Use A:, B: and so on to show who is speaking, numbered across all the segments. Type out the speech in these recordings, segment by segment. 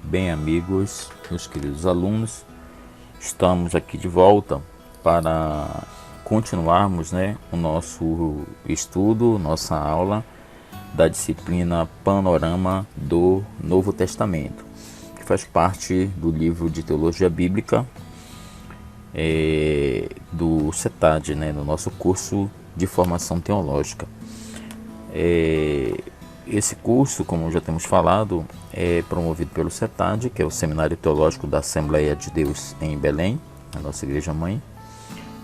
A: Bem, amigos, meus queridos alunos, estamos aqui de volta para continuarmos, o nosso estudo, nossa aula da disciplina Panorama do Novo Testamento, que faz parte do livro de Teologia Bíblica do CETAD, no nosso curso de formação teológica. Esse curso, como já temos falado, é promovido pelo CETAD, que é o Seminário Teológico da Assembleia de Deus em Belém, a nossa igreja mãe,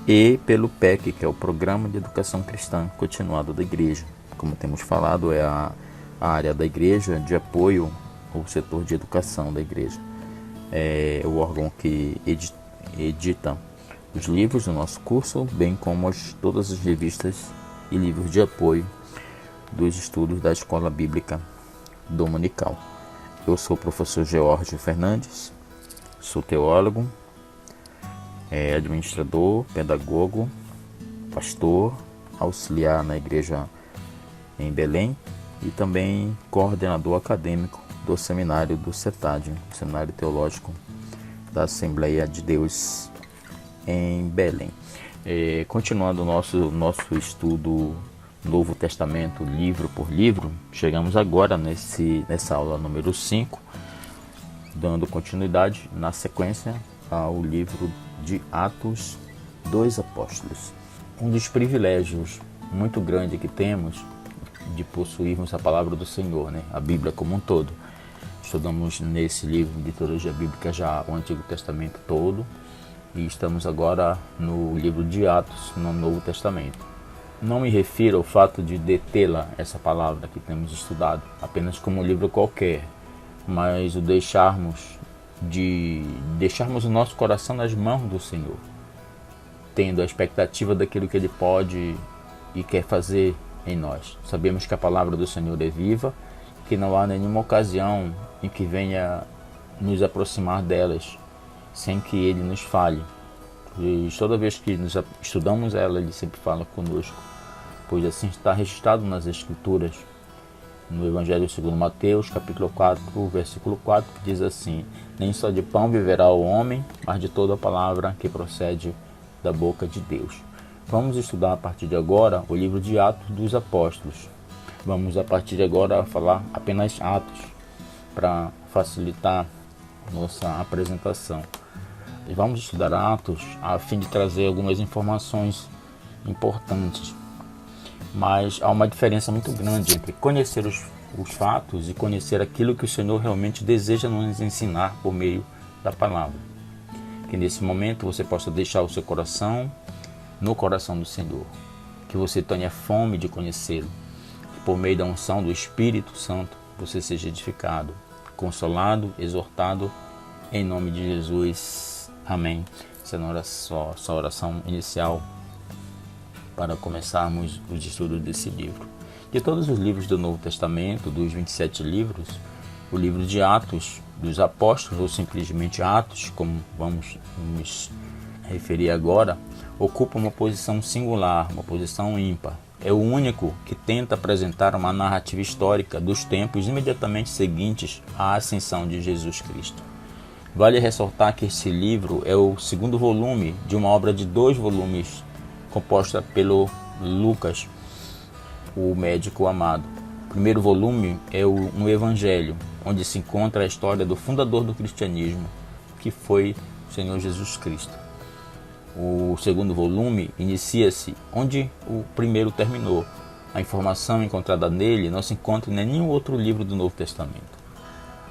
A: e pelo PEC, que é o Programa de Educação Cristã Continuada da Igreja. Como temos falado, é a área da igreja de apoio ao setor de educação da igreja. É o órgão que edita os livros do nosso curso, bem como todas as revistas e livros de apoio dos estudos da Escola Bíblica Dominical. Eu sou o professor George Fernandes, sou teólogo, administrador, pedagogo, pastor, auxiliar na igreja em Belém e também coordenador acadêmico do seminário do CETAD, Seminário Teológico da Assembleia de Deus em Belém. Continuando o nosso estudo Novo Testamento, livro por livro, chegamos agora nessa aula número 5, dando continuidade na sequência ao livro de Atos dos Apóstolos. Um dos privilégios muito grande que temos de possuirmos a palavra do Senhor, a Bíblia como um todo. Estudamos nesse livro de Teologia Bíblica já o Antigo Testamento todo e estamos agora no livro de Atos, no Novo Testamento. Não me refiro ao fato de detê-la, essa palavra que temos estudado, apenas como um livro qualquer, mas o deixarmos o nosso coração nas mãos do Senhor, tendo a expectativa daquilo que Ele pode e quer fazer em nós. Sabemos que a palavra do Senhor é viva, que não há nenhuma ocasião em que venha nos aproximar delas sem que Ele nos fale. E toda vez que nós estudamos ela, Ele sempre fala conosco, pois assim está registrado nas Escrituras, no Evangelho segundo Mateus, capítulo 4, versículo 4, que diz assim: nem só de pão viverá o homem, mas de toda a palavra que procede da boca de Deus. Vamos estudar a partir de agora o livro de Atos dos Apóstolos. Vamos a partir de agora falar apenas Atos, para facilitar nossa apresentação. E vamos estudar Atos a fim de trazer algumas informações importantes. Mas há uma diferença muito grande entre conhecer os fatos e conhecer aquilo que o Senhor realmente deseja nos ensinar por meio da palavra. Que nesse momento você possa deixar o seu coração no coração do Senhor. Que você tenha fome de conhecê-lo. Que por meio da unção do Espírito Santo você seja edificado, consolado, exortado, em nome de Jesus. Amém. Essa é a oração inicial para começarmos os estudos desse livro. De todos os livros do Novo Testamento, dos 27 livros, o livro de Atos dos Apóstolos, ou simplesmente Atos, como vamos nos referir agora, ocupa uma posição singular, uma posição ímpar. É o único que tenta apresentar uma narrativa histórica dos tempos imediatamente seguintes à ascensão de Jesus Cristo. Vale ressaltar que esse livro é o segundo volume de uma obra de 2 volumes, composta pelo Lucas, o médico amado. O primeiro volume é um evangelho, onde se encontra a história do fundador do cristianismo, que foi o Senhor Jesus Cristo. O segundo volume inicia-se onde o primeiro terminou. A informação encontrada nele não se encontra em nenhum outro livro do Novo Testamento.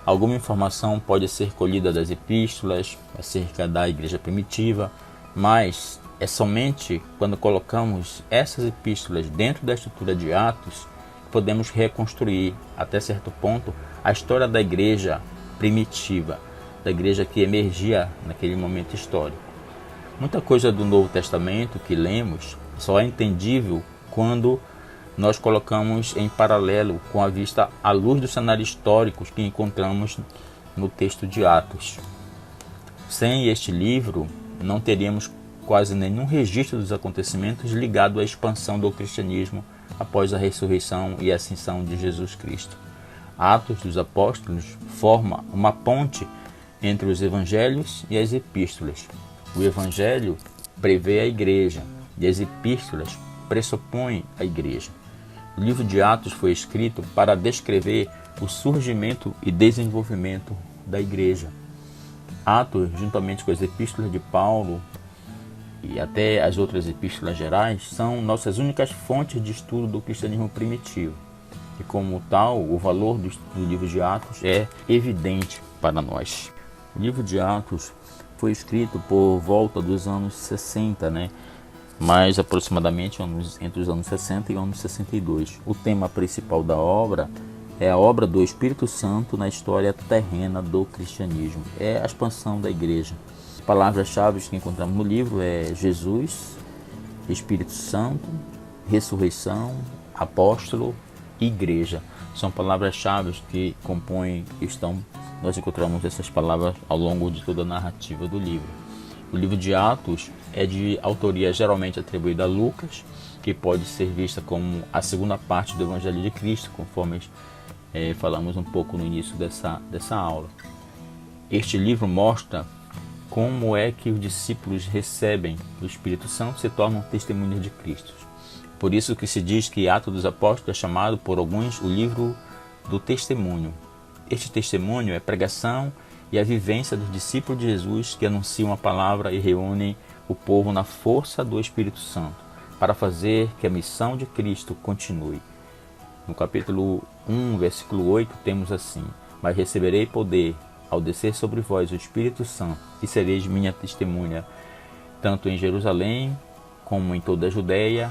A: Alguma informação pode ser colhida das epístolas acerca da igreja primitiva, mas é somente quando colocamos essas epístolas dentro da estrutura de Atos que podemos reconstruir, até certo ponto, a história da igreja primitiva, da igreja que emergia naquele momento histórico. Muita coisa do Novo Testamento que lemos só é entendível quando nós colocamos em paralelo com a vista à luz dos cenários históricos que encontramos no texto de Atos. Sem este livro, não teríamos quase nenhum registro dos acontecimentos ligado à expansão do cristianismo após a ressurreição e ascensão de Jesus Cristo. Atos dos Apóstolos forma uma ponte entre os evangelhos e as epístolas. O evangelho prevê a igreja e as epístolas pressupõem a igreja. O livro de Atos foi escrito para descrever o surgimento e desenvolvimento da igreja. Atos, juntamente com as epístolas de Paulo e até as outras epístolas gerais, são nossas únicas fontes de estudo do cristianismo primitivo. E como tal, o valor do livro de Atos é evidente para nós. O livro de Atos foi escrito por volta dos anos 60, mais aproximadamente entre os anos 60 e anos 62. O tema principal da obra é a obra do Espírito Santo na história terrena do cristianismo. É a expansão da igreja. As palavras-chave que encontramos no livro é Jesus, Espírito Santo, ressurreição, apóstolo, igreja. São palavras-chave que compõem, nós encontramos essas palavras ao longo de toda a narrativa do livro. O livro de Atos é de autoria geralmente atribuída a Lucas, que pode ser vista como a segunda parte do Evangelho de Cristo, conforme falamos um pouco no início dessa aula. Este livro mostra como é que os discípulos recebem o Espírito Santo e se tornam testemunhas de Cristo. Por isso que se diz que Atos dos Apóstolos é chamado por alguns o livro do testemunho. Este testemunho é a pregação e a vivência dos discípulos de Jesus que anunciam a palavra e reúnem o povo na força do Espírito Santo para fazer que a missão de Cristo continue. No capítulo 1, versículo 8, temos assim: mas receberei poder ao descer sobre vós o Espírito Santo e sereis minha testemunha, tanto em Jerusalém como em toda a Judeia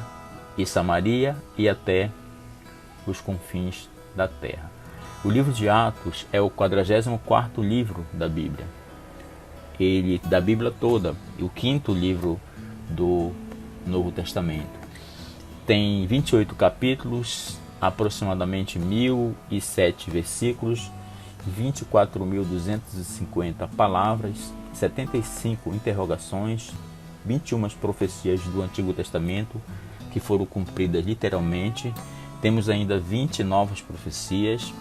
A: e Samaria e até os confins da terra. O livro de Atos é o 44º livro da Bíblia. Da Bíblia toda, o 5º livro do Novo Testamento. Tem 28 capítulos, aproximadamente 1.007 versículos, 24.250 palavras, 75 interrogações, 21 profecias do Antigo Testamento que foram cumpridas literalmente. Temos ainda 20 novas profecias.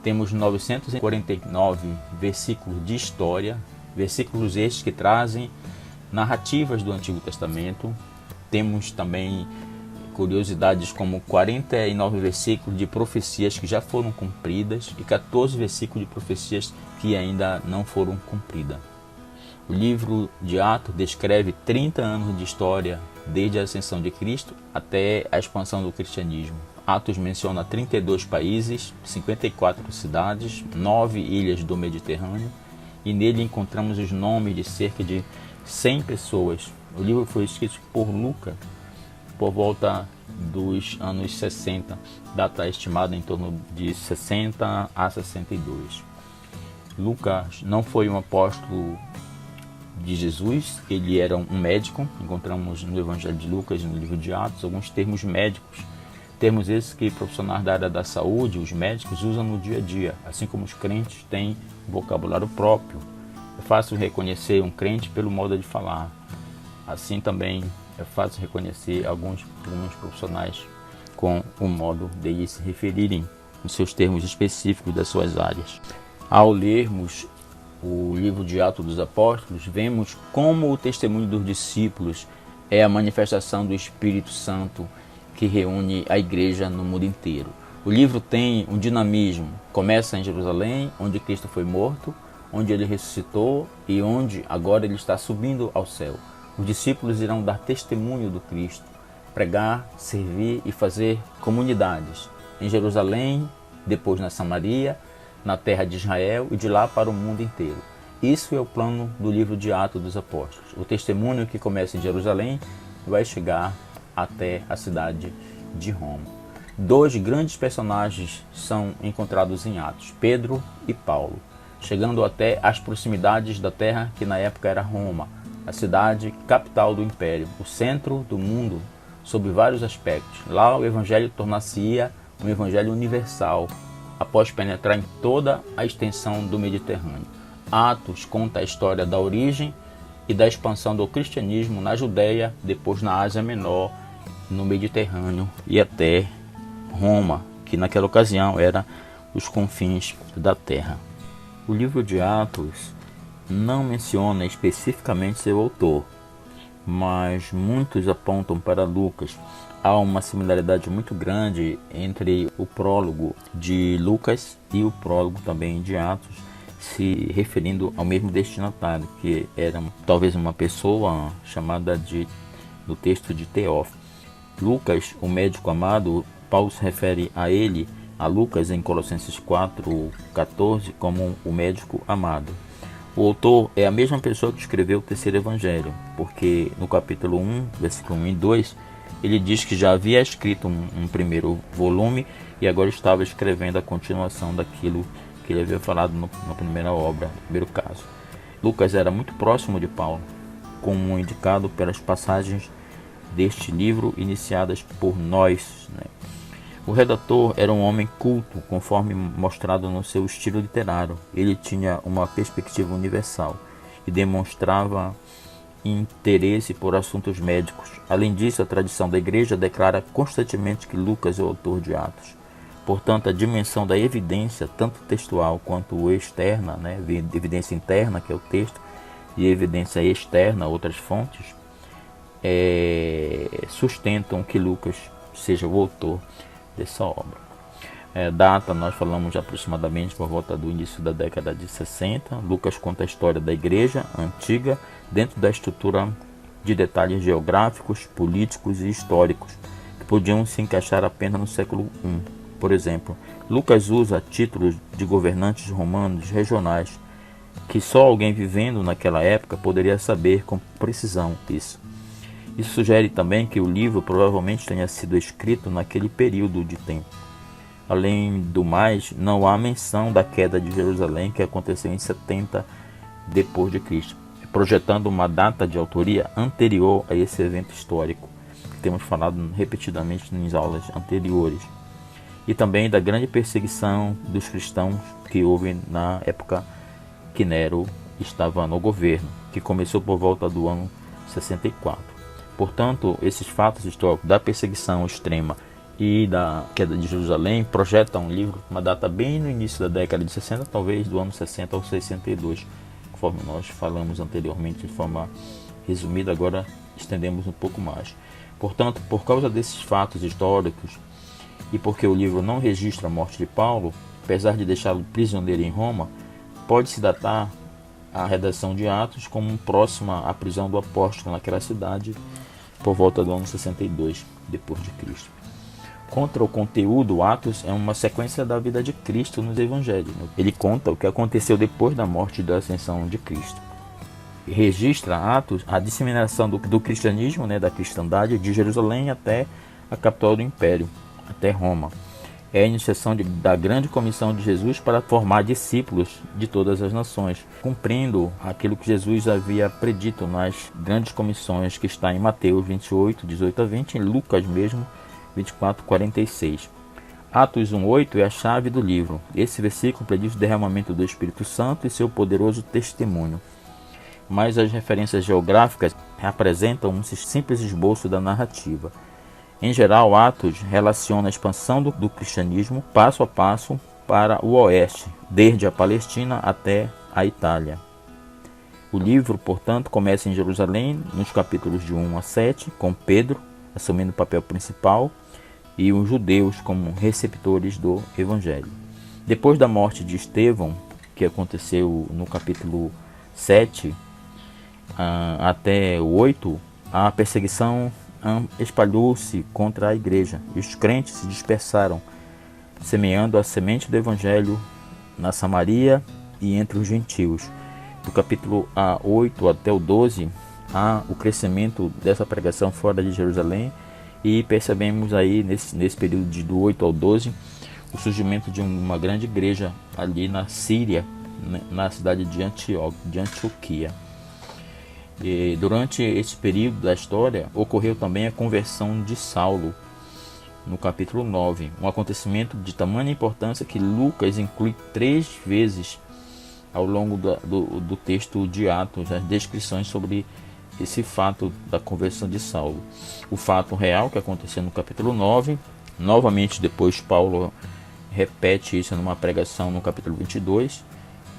A: Temos 949 versículos de história, versículos estes que trazem narrativas do Antigo Testamento. Temos também curiosidades como 49 versículos de profecias que já foram cumpridas e 14 versículos de profecias que ainda não foram cumpridas. O livro de Atos descreve 30 anos de história, desde a ascensão de Cristo até a expansão do cristianismo. Atos menciona 32 países, 54 cidades, 9 ilhas do Mediterrâneo, e nele encontramos os nomes de cerca de 100 pessoas. O livro foi escrito por Lucas por volta dos anos 60, data estimada em torno de 60 a 62. Lucas não foi um apóstolo de Jesus, ele era um médico. Encontramos no Evangelho de Lucas e no livro de Atos alguns termos médicos, termos esses que profissionais da área da saúde, os médicos, usam no dia a dia, assim como os crentes têm um vocabulário próprio. É fácil reconhecer um crente pelo modo de falar, assim também é fácil reconhecer alguns profissionais com o modo de se referirem nos seus termos específicos das suas áreas. Ao lermos o livro de Atos dos Apóstolos, vemos como o testemunho dos discípulos é a manifestação do Espírito Santo que reúne a igreja no mundo inteiro. O livro tem um dinamismo, começa em Jerusalém, onde Cristo foi morto, onde ele ressuscitou e onde agora ele está subindo ao céu. Os discípulos irão dar testemunho do Cristo, pregar, servir e fazer comunidades em Jerusalém, depois na Samaria, na terra de Israel e de lá para o mundo inteiro. Isso é o plano do livro de Atos dos Apóstolos. O testemunho que começa em Jerusalém vai chegar até a cidade de Roma. Dois grandes personagens são encontrados em Atos, Pedro e Paulo, chegando até as proximidades da terra que na época era Roma, a cidade capital do império, o centro do mundo sob vários aspectos. Lá o evangelho tornar-se-ia um evangelho universal, após penetrar em toda a extensão do Mediterrâneo. Atos conta a história da origem e da expansão do cristianismo na Judeia, depois na Ásia Menor, no Mediterrâneo e até Roma, que naquela ocasião era os confins da terra. O livro de Atos não menciona especificamente seu autor, mas muitos apontam para Lucas. Há uma similaridade muito grande entre o prólogo de Lucas e o prólogo também de Atos, se referindo ao mesmo destinatário, que era talvez uma pessoa chamada no texto de Teófilo. Lucas, o médico amado, Paulo se refere a Lucas em Colossenses 4:14 como o médico amado. O autor é a mesma pessoa que escreveu o terceiro evangelho, porque no capítulo 1, versículo 1 e 2, ele diz que já havia escrito um primeiro volume e agora estava escrevendo a continuação daquilo que ele havia falado na primeira obra, no primeiro caso. Lucas era muito próximo de Paulo, como indicado pelas passagens deste livro iniciadas por nós. O redator era um homem culto, conforme mostrado no seu estilo literário. Ele tinha uma perspectiva universal e demonstrava interesse por assuntos médicos. Além disso, a tradição da igreja declara constantemente que Lucas é o autor de Atos. Portanto, a dimensão da evidência, tanto textual quanto externa, evidência interna, que é o texto, e evidência externa, outras fontes, sustentam que Lucas seja o autor dessa obra. Data, nós falamos aproximadamente por volta do início da década de 60. Lucas conta a história da igreja antiga dentro da estrutura de detalhes geográficos, políticos e históricos que podiam se encaixar apenas no século I. Por exemplo, Lucas usa títulos de governantes romanos regionais que só alguém vivendo naquela época poderia saber com precisão isso. Isso sugere também que o livro provavelmente tenha sido escrito naquele período de tempo. Além do mais, não há menção da queda de Jerusalém, que aconteceu em 70 depois de Cristo, projetando uma data de autoria anterior a esse evento histórico, que temos falado repetidamente nas aulas anteriores, e também da grande perseguição dos cristãos que houve na época que Nero estava no governo, que começou por volta do ano 64. Portanto, esses fatos históricos da perseguição extrema e da queda de Jerusalém projetam um livro com uma data bem no início da década de 60, talvez do ano 60 ao 62, conforme nós falamos anteriormente de forma resumida, agora estendemos um pouco mais. Portanto, por causa desses fatos históricos e porque o livro não registra a morte de Paulo, apesar de deixá-lo prisioneiro em Roma, pode-se datar a redação de Atos como próxima à prisão do apóstolo naquela cidade por volta do ano 62 depois de Cristo. Contra o conteúdo, Atos é uma sequência da vida de Cristo nos evangelhos. Ele conta o que aconteceu depois da morte e da ascensão de Cristo. Registra Atos a disseminação do cristianismo, da cristandade, de Jerusalém até a capital do império, até Roma. É a iniciação da grande comissão de Jesus para formar discípulos de todas as nações, cumprindo aquilo que Jesus havia predito nas grandes comissões que está em Mateus 28, 18 a 20, em Lucas mesmo, 24, 46. Atos 1:8 é a chave do livro. Esse versículo prediz o derramamento do Espírito Santo e seu poderoso testemunho. Mas as referências geográficas apresentam um simples esboço da narrativa. Em geral, Atos relaciona a expansão do cristianismo passo a passo para o oeste, desde a Palestina até a Itália. O livro, portanto, começa em Jerusalém, nos capítulos de 1 a 7, com Pedro assumindo o papel principal e os judeus como receptores do Evangelho. Depois da morte de Estevão, que aconteceu no capítulo 7 até o 8, a perseguição espalhou-se contra a igreja e os crentes se dispersaram, semeando a semente do Evangelho na Samaria e entre os gentios. Do capítulo 8 até o 12, há o crescimento dessa pregação fora de Jerusalém e percebemos aí nesse período do 8 ao 12 o surgimento de uma grande igreja ali na Síria, na cidade de Antioquia. E durante esse período da história ocorreu também a conversão de Saulo no capítulo 9, um acontecimento de tamanha importância que Lucas inclui 3 vezes ao longo do texto de Atos, as descrições sobre esse fato da conversão de Saulo. O fato real que aconteceu no capítulo 9, novamente depois Paulo repete isso numa pregação no capítulo 22,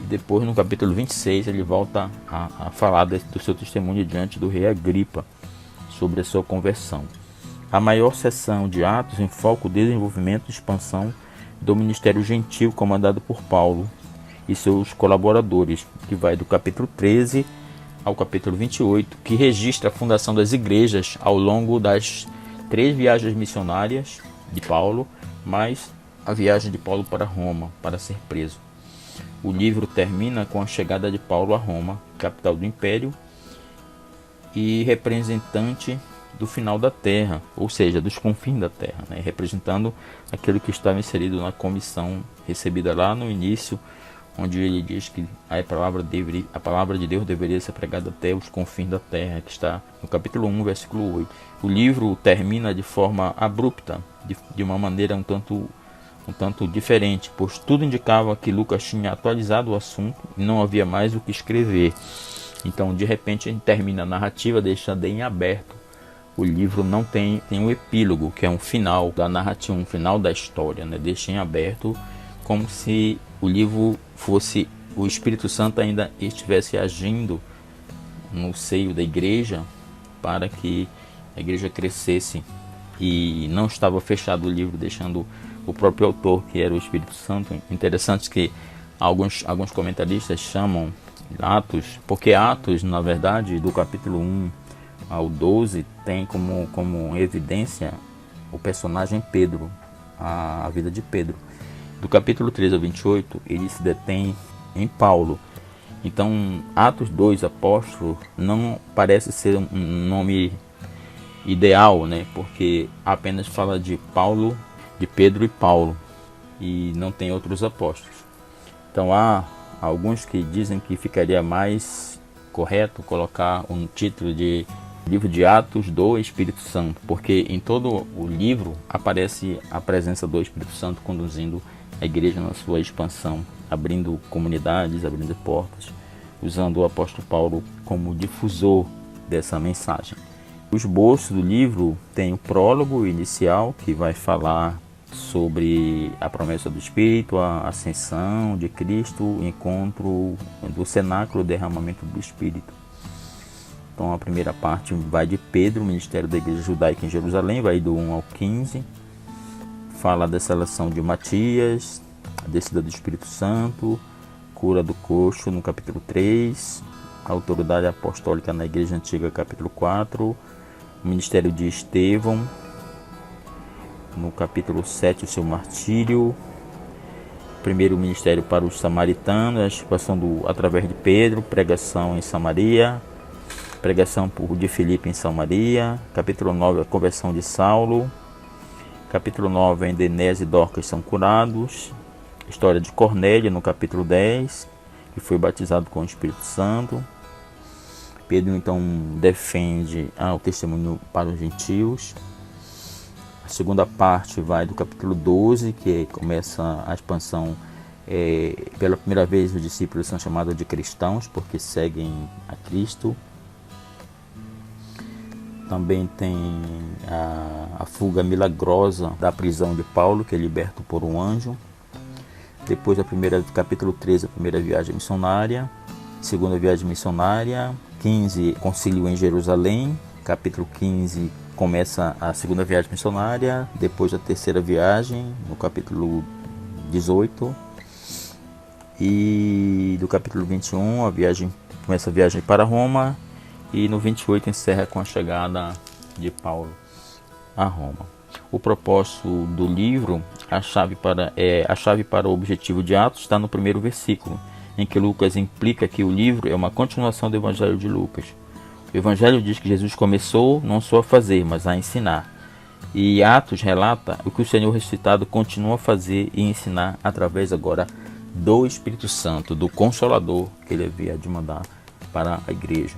A: e depois no capítulo 26 ele volta a falar do seu testemunho diante do rei Agripa sobre a sua conversão. A maior seção de Atos enfoca o desenvolvimento e expansão do ministério gentil comandado por Paulo e seus colaboradores, que vai do capítulo 13 ao capítulo 28, que registra a fundação das igrejas ao longo das 3 viagens missionárias de Paulo, mais a viagem de Paulo para Roma, para ser preso. O livro termina com a chegada de Paulo a Roma, capital do império e representante do final da terra, ou seja, dos confins da terra, né? Representando aquilo que estava inserido na comissão recebida lá no início, onde ele diz que a palavra de Deus deveria ser pregada até os confins da terra, que está no capítulo 1, versículo 8. O livro termina de forma abrupta, de uma maneira um tanto diferente, pois tudo indicava que Lucas tinha atualizado o assunto e não havia mais o que escrever. Então, de repente, a gente termina a narrativa deixando em aberto. O livro não tem um epílogo, que é um final da narrativa, um final da história, né? Deixa em aberto, como se o livro fosse o Espírito Santo ainda estivesse agindo no seio da igreja para que a igreja crescesse, e não estava fechado o livro, deixando o próprio autor, que era o Espírito Santo. Interessante que alguns comentaristas chamam Atos, porque Atos, na verdade, do capítulo 1 ao 12, tem como evidência o personagem Pedro, a vida de Pedro. Do capítulo 13 ao 28, ele se detém em Paulo. Então, Atos 2, apóstolo, não parece ser um nome ideal, né? Porque apenas fala de Paulo, de Pedro e Paulo, e não tem outros apóstolos. Então há alguns que dizem que ficaria mais correto colocar um título de Livro de Atos do Espírito Santo, porque em todo o livro aparece a presença do Espírito Santo conduzindo a igreja na sua expansão, abrindo comunidades, abrindo portas, usando o apóstolo Paulo como difusor dessa mensagem. O esboço do livro tem o prólogo inicial, que vai falar sobre a promessa do Espírito, a ascensão de Cristo, o encontro do cenáculo, o derramamento do Espírito. Então a primeira parte vai de Pedro, o ministério da igreja judaica em Jerusalém, vai do 1 ao 15, fala da seleção de Matias, a descida do Espírito Santo, cura do coxo no capítulo 3, a autoridade apostólica na igreja antiga, capítulo 4, o ministério de Estevão, no capítulo 7, o seu martírio, primeiro ministério para os samaritanos, a expansão através de Pedro, pregação em Samaria, pregação de Filipe em Samaria, capítulo 9, a conversão de Saulo, capítulo 9, a Indenese e Dorcas são curados, história de Cornélio no capítulo 10, que foi batizado com o Espírito Santo. Pedro então defende o testemunho para os gentios. A segunda parte vai do capítulo 12, que começa a expansão. Pela primeira vez os discípulos são chamados de cristãos, porque seguem a Cristo. Também tem a fuga milagrosa da prisão de Paulo, que é liberto por um anjo. Depois capítulo 13, a primeira viagem missionária. Segunda viagem missionária. 15, concílio em Jerusalém. Capítulo 15, começa a segunda viagem missionária. Depois a terceira viagem, no capítulo 18. E do capítulo 21, começa a viagem para Roma. E no 28 encerra com a chegada de Paulo a Roma. O propósito do livro, a chave para o objetivo de Atos, está no primeiro versículo, em que Lucas implica que o livro é uma continuação do Evangelho de Lucas. O Evangelho diz que Jesus começou não só a fazer, mas a ensinar. E Atos relata o que o Senhor ressuscitado continua a fazer e ensinar através agora do Espírito Santo, do Consolador que ele havia de mandar para a igreja.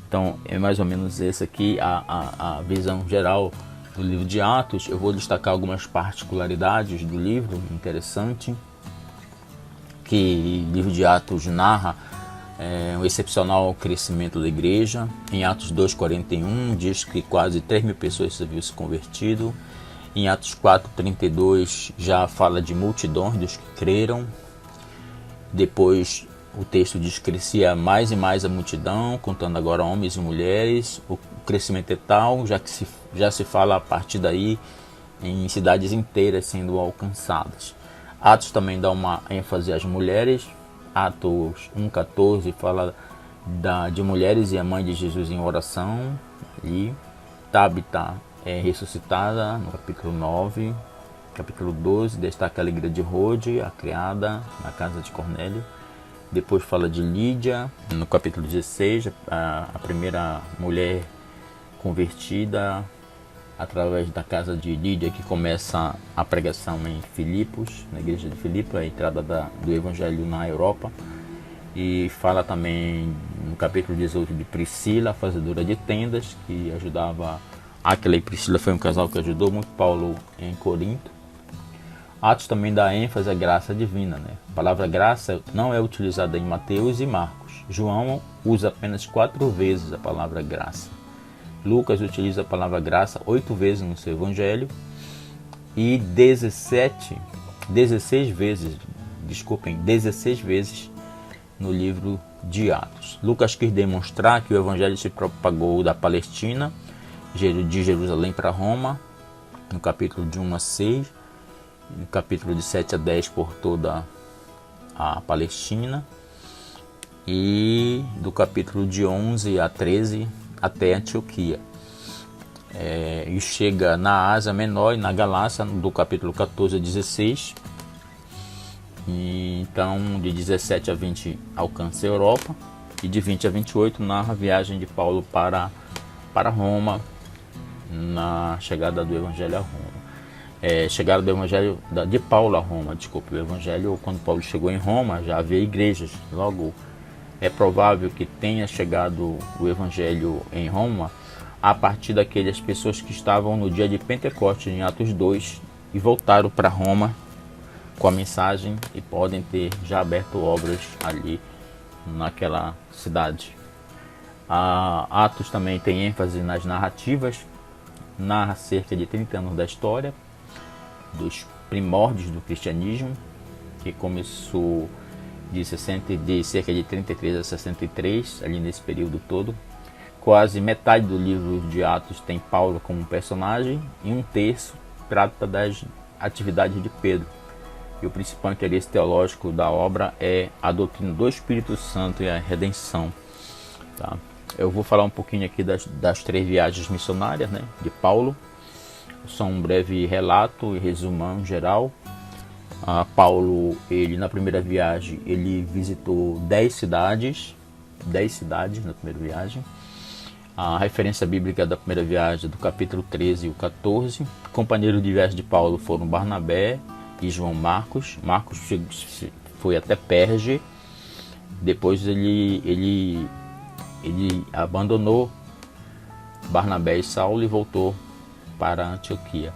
A: Então é mais ou menos essa aqui a visão geral do livro de Atos. Eu vou destacar algumas particularidades do livro interessante, que o livro de Atos narra um excepcional crescimento da igreja. Em Atos 2,41 diz que quase 3.000 pessoas haviam se convertido. Em Atos 4:32 já fala de multidões dos que creram. Depois o texto diz que crescia mais e mais a multidão, contando agora homens e mulheres. O crescimento é tal, já se fala a partir daí em cidades inteiras sendo alcançadas. Atos também dá uma ênfase às mulheres. Atos 1:14 fala de mulheres e a mãe de Jesus em oração. E Tabita é ressuscitada no capítulo 9. Capítulo 12 destaca a alegria de Rode, a criada na casa de Cornélio. Depois fala de Lídia, no capítulo 16, a primeira mulher convertida através da casa de Lídia, que começa a pregação em Filipos, na igreja de Filipos, a entrada do evangelho na Europa. E fala também no capítulo 18 de Priscila, a fazedora de tendas, que ajudava. Aquela e Priscila foi um casal que ajudou muito Paulo em Corinto. Atos também dá ênfase à graça divina, né? A palavra graça não é utilizada em Mateus e Marcos. João usa apenas 4 vezes a palavra graça. Lucas utiliza a palavra graça 8 vezes no seu evangelho e 16 vezes no livro de Atos. Lucas quis demonstrar que o evangelho se propagou da Palestina, de Jerusalém para Roma, no capítulo de 1-6, no capítulo de 7-10 por toda a Palestina, e do capítulo de 11-13 até Antioquia. E chega na Ásia Menor e na Galácia, do capítulo 14-16. E então, de 17-20 alcança a Europa, e de 20-28 narra a viagem de Paulo para Roma, na chegada do Evangelho a Roma. Chegada do Evangelho de Paulo a Roma, desculpe, o Evangelho, quando Paulo chegou em Roma, já havia igrejas. Logo, é provável que tenha chegado o Evangelho em Roma a partir daquelas pessoas que estavam no dia de Pentecostes, em Atos 2, e voltaram para Roma com a mensagem e podem ter já aberto obras ali naquela cidade. Atos também tem ênfase nas narrativas, narra cerca de 30 anos da história, dos primórdios do cristianismo, que começou de cerca de 33 a 63, ali nesse período todo. Quase metade do livro de Atos tem Paulo como personagem, e 1/3 trata das atividades de Pedro. E o principal interesse teológico da obra é a doutrina do Espírito Santo e a redenção. Tá? Eu vou falar um pouquinho aqui das 3 viagens missionárias, né, de Paulo. Só um breve relato e resumão geral. Paulo, na primeira viagem, ele visitou 10 cidades na primeira viagem. A referência bíblica da primeira viagem, do capítulo 13 e o 14. Companheiros de viagem de Paulo foram Barnabé e João Marcos. Marcos foi até Perge. Depois ele abandonou Barnabé e Saulo e voltou para Antioquia.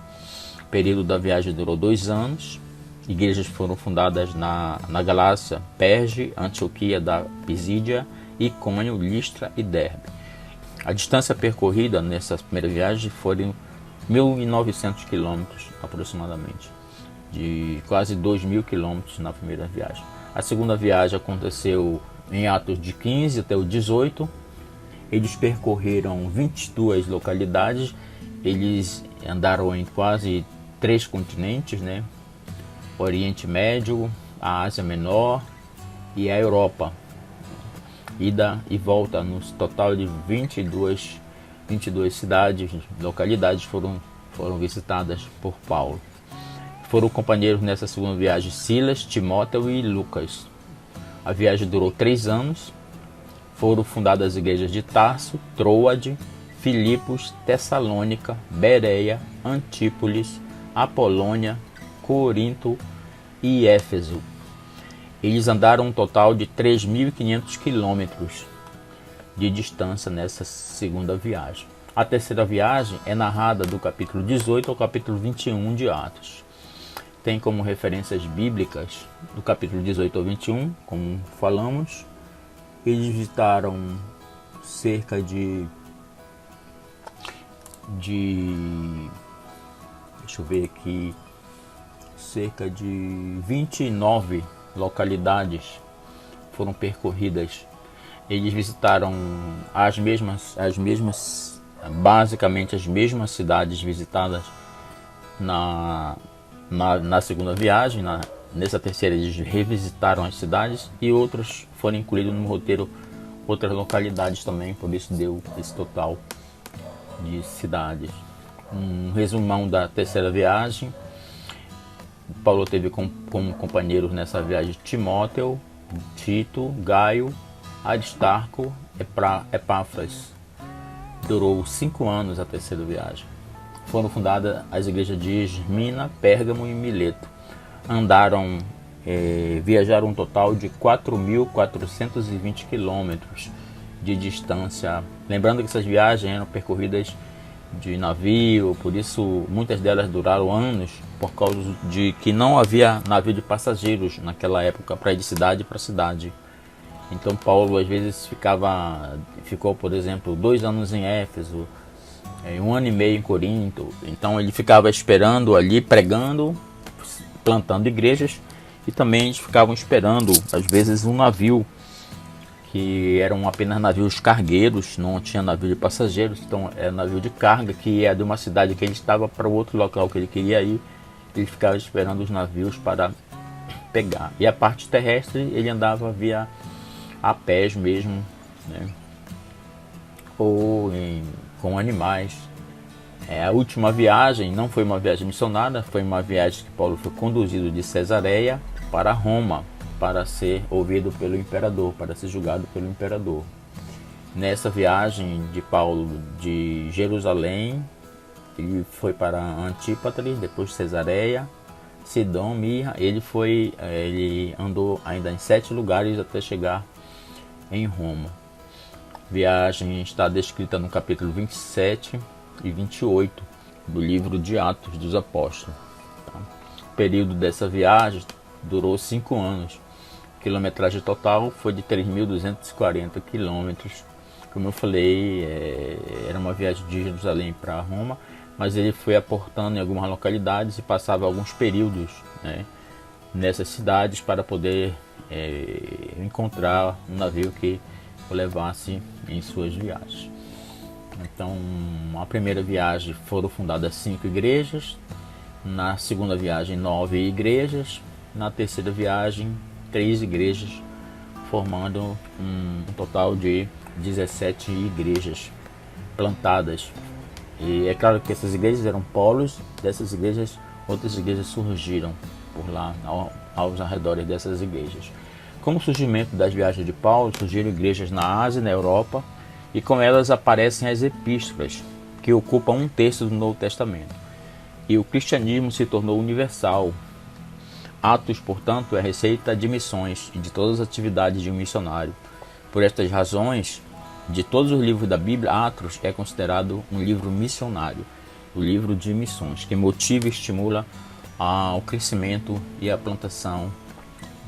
A: O período da viagem durou 2 anos. Igrejas foram fundadas na Galácia, Perge, Antioquia da Pisídia, Icônio, Listra e Derbe. A distância percorrida nessa primeira viagem foram 1.900 quilômetros aproximadamente, de quase 2.000 quilômetros na primeira viagem. A segunda viagem aconteceu em Atos de 15 até o 18. Eles percorreram 22 localidades. Eles andaram em quase 3 continentes, né? Oriente Médio, a Ásia Menor e a Europa. Ida e volta, no total de 22 cidades, localidades foram visitadas por Paulo. Foram companheiros nessa segunda viagem Silas, Timóteo e Lucas. A viagem durou 3 anos. Foram fundadas as igrejas de Tarso, Troade, Filipos, Tessalônica, Bereia, Antípolis, Apolônia, Corinto e Éfeso. Eles andaram um total de 3.500 quilômetros de distância nessa segunda viagem. A terceira viagem é narrada do capítulo 18 ao capítulo 21 de Atos. Tem como referências bíblicas do capítulo 18 ao 21, como falamos. Eles visitaram cerca de deixa eu ver aqui, cerca de 29 localidades foram percorridas. Eles visitaram basicamente as mesmas cidades visitadas na segunda viagem. Nessa terceira eles revisitaram as cidades e outros foram incluídos no roteiro, outras localidades também, por isso deu esse total de cidades. Um resumão da terceira viagem: Paulo teve como companheiros nessa viagem Timóteo, Tito, Gaio, Aristarco, Epáfras. Durou 5 anos a terceira viagem. Foram fundadas as igrejas de Esmina, Pérgamo e Mileto. Viajaram um total de 4.420 quilômetros de distância. Lembrando que essas viagens eram percorridas de navio, por isso muitas delas duraram anos, por causa de que não havia navio de passageiros naquela época para ir de cidade para cidade. Então Paulo às vezes ficou, por exemplo, 2 anos em Éfeso, 1 ano e meio em Corinto. Então ele ficava esperando ali, pregando, plantando igrejas, e também eles ficavam esperando às vezes um navio, que eram apenas navios cargueiros, não tinha navio de passageiros. Então é navio de carga que ia de uma cidade que ele estava para o outro local que ele queria ir. Ele ficava esperando os navios para pegar. E a parte terrestre ele andava a pés mesmo, né? Ou com animais. A última viagem não foi uma viagem missionária, foi uma viagem que Paulo foi conduzido de Cesareia para Roma, para ser ouvido pelo imperador, para ser julgado pelo imperador. Nessa viagem de Paulo de Jerusalém, ele foi para Antípatris, depois Cesareia, Sidom, Mirra. Ele andou ainda em 7 lugares até chegar em Roma. A viagem está descrita no capítulo 27 e 28 do livro de Atos dos Apóstolos. O período dessa viagem durou 5 anos. A quilometragem total foi de 3.240 quilômetros. Como eu falei, era uma viagem de Jerusalém para Roma, mas ele foi aportando em algumas localidades e passava alguns períodos, né, nessas cidades para poder encontrar um navio que o levasse em suas viagens. Então, a primeira viagem foram fundadas 5 igrejas, na segunda viagem 9 igrejas, na terceira viagem 3 igrejas, formando um total de 17 igrejas plantadas. E é claro que essas igrejas eram polos dessas igrejas, outras igrejas surgiram por lá, aos arredores dessas igrejas. Com o surgimento das viagens de Paulo, surgiram igrejas na Ásia e na Europa, e com elas aparecem as epístolas, que ocupam 1/3 do Novo Testamento. E o cristianismo se tornou universal. Atos, portanto, é a receita de missões e de todas as atividades de um missionário. Por estas razões, de todos os livros da Bíblia, Atos é considerado um livro missionário, o livro de missões, que motiva e estimula o crescimento e a plantação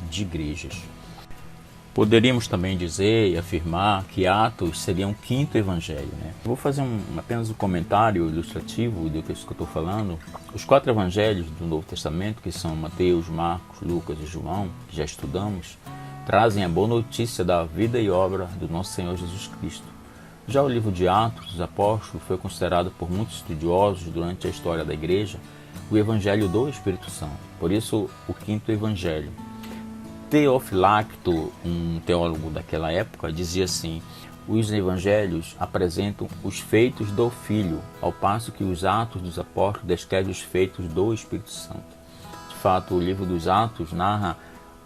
A: de igrejas. Poderíamos também dizer e afirmar que Atos seria um 5º evangelho, né? Vou fazer apenas um comentário ilustrativo do que eu estou falando. Os 4 evangelhos do Novo Testamento, que são Mateus, Marcos, Lucas e João, que já estudamos, trazem a boa notícia da vida e obra do nosso Senhor Jesus Cristo. Já o livro de Atos dos Apóstolos foi considerado por muitos estudiosos durante a história da igreja o evangelho do Espírito Santo, por isso o 5º evangelho. Teofilacto, um teólogo daquela época, dizia assim: os evangelhos apresentam os feitos do Filho, ao passo que os Atos dos Apóstolos descrevem os feitos do Espírito Santo. De fato, o livro dos Atos narra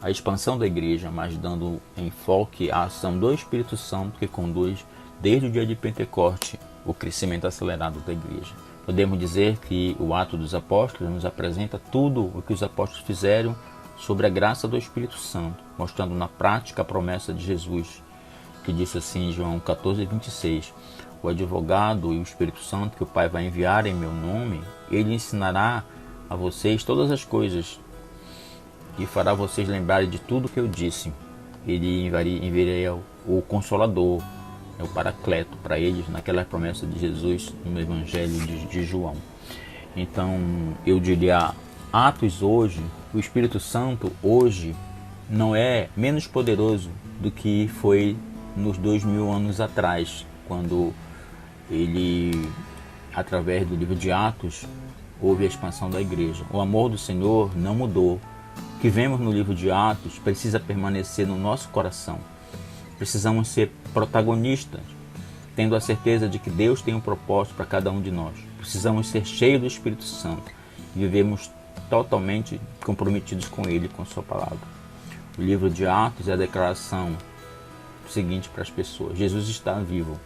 A: a expansão da igreja, mas dando enfoque à ação do Espírito Santo, que conduz, desde o dia de Pentecoste, o crescimento acelerado da igreja. Podemos dizer que o Ato dos Apóstolos nos apresenta tudo o que os apóstolos fizeram sobre a graça do Espírito Santo, mostrando na prática a promessa de Jesus, que disse assim em João 14:26: o advogado e o Espírito Santo que o Pai vai enviar em meu nome, ele ensinará a vocês todas as coisas e fará vocês lembrarem de tudo que eu disse. Ele enviaria o Consolador, o Paracleto, para eles, naquela promessa de Jesus no Evangelho de João. Então eu diria, Atos hoje, o Espírito Santo hoje não é menos poderoso do que foi nos 2000 anos atrás, quando ele, através do livro de Atos, houve a expansão da igreja. O amor do Senhor não mudou. O que vemos no livro de Atos precisa permanecer no nosso coração. Precisamos ser protagonistas, tendo a certeza de que Deus tem um propósito para cada um de nós. Precisamos ser cheios do Espírito Santo e vivemos totalmente comprometidos com Ele, com Sua palavra. O livro de Atos é a declaração seguinte para as pessoas: Jesus está vivo,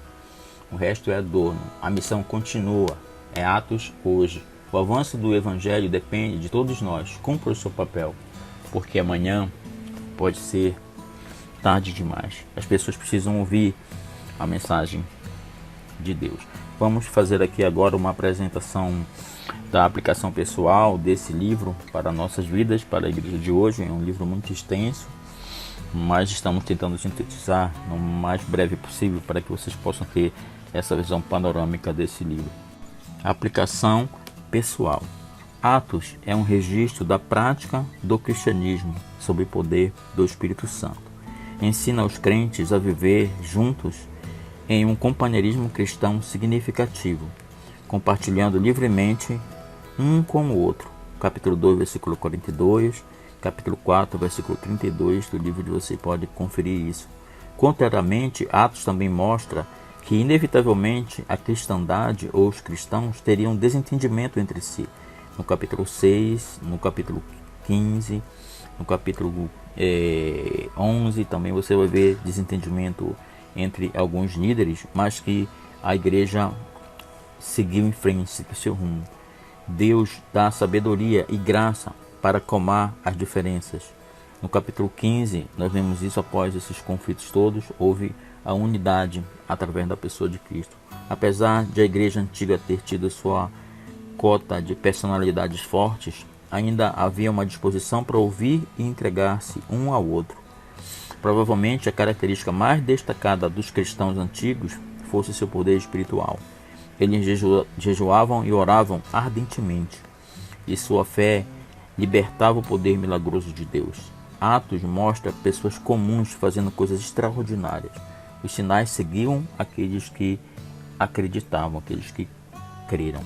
A: o resto é adorno, a missão continua, é Atos hoje. O avanço do Evangelho depende de todos nós. Cumpra o seu papel, porque amanhã pode ser tarde demais. As pessoas precisam ouvir a mensagem de Deus. Vamos fazer aqui agora uma apresentação da aplicação pessoal desse livro para nossas vidas, para a igreja de hoje. É um livro muito extenso, mas estamos tentando sintetizar no mais breve possível para que vocês possam ter essa visão panorâmica desse livro. Aplicação pessoal. Atos é um registro da prática do cristianismo sob o poder do Espírito Santo. Ensina os crentes a viver juntos em um companheirismo cristão significativo, compartilhando livremente um com o outro. Capítulo 2, versículo 42, capítulo 4, versículo 32 do livro de você pode conferir isso. Contrariamente, Atos também mostra que inevitavelmente a cristandade ou os cristãos teriam desentendimento entre si. No capítulo 6, no capítulo 15, no capítulo 11 também você vai ver desentendimento entre alguns líderes, mas que a igreja seguiu em frente, seguiu seu rumo. Deus dá sabedoria e graça para acalmar as diferenças. No capítulo 15, nós vemos isso. Após esses conflitos todos, houve a unidade através da pessoa de Cristo. Apesar de a igreja antiga ter tido sua cota de personalidades fortes, ainda havia uma disposição para ouvir e entregar-se um ao outro. Provavelmente a característica mais destacada dos cristãos antigos fosse seu poder espiritual. Eles jejuavam e oravam ardentemente, e sua fé libertava o poder milagroso de Deus. Atos mostra pessoas comuns fazendo coisas extraordinárias. Os sinais seguiam aqueles que acreditavam, aqueles que creram.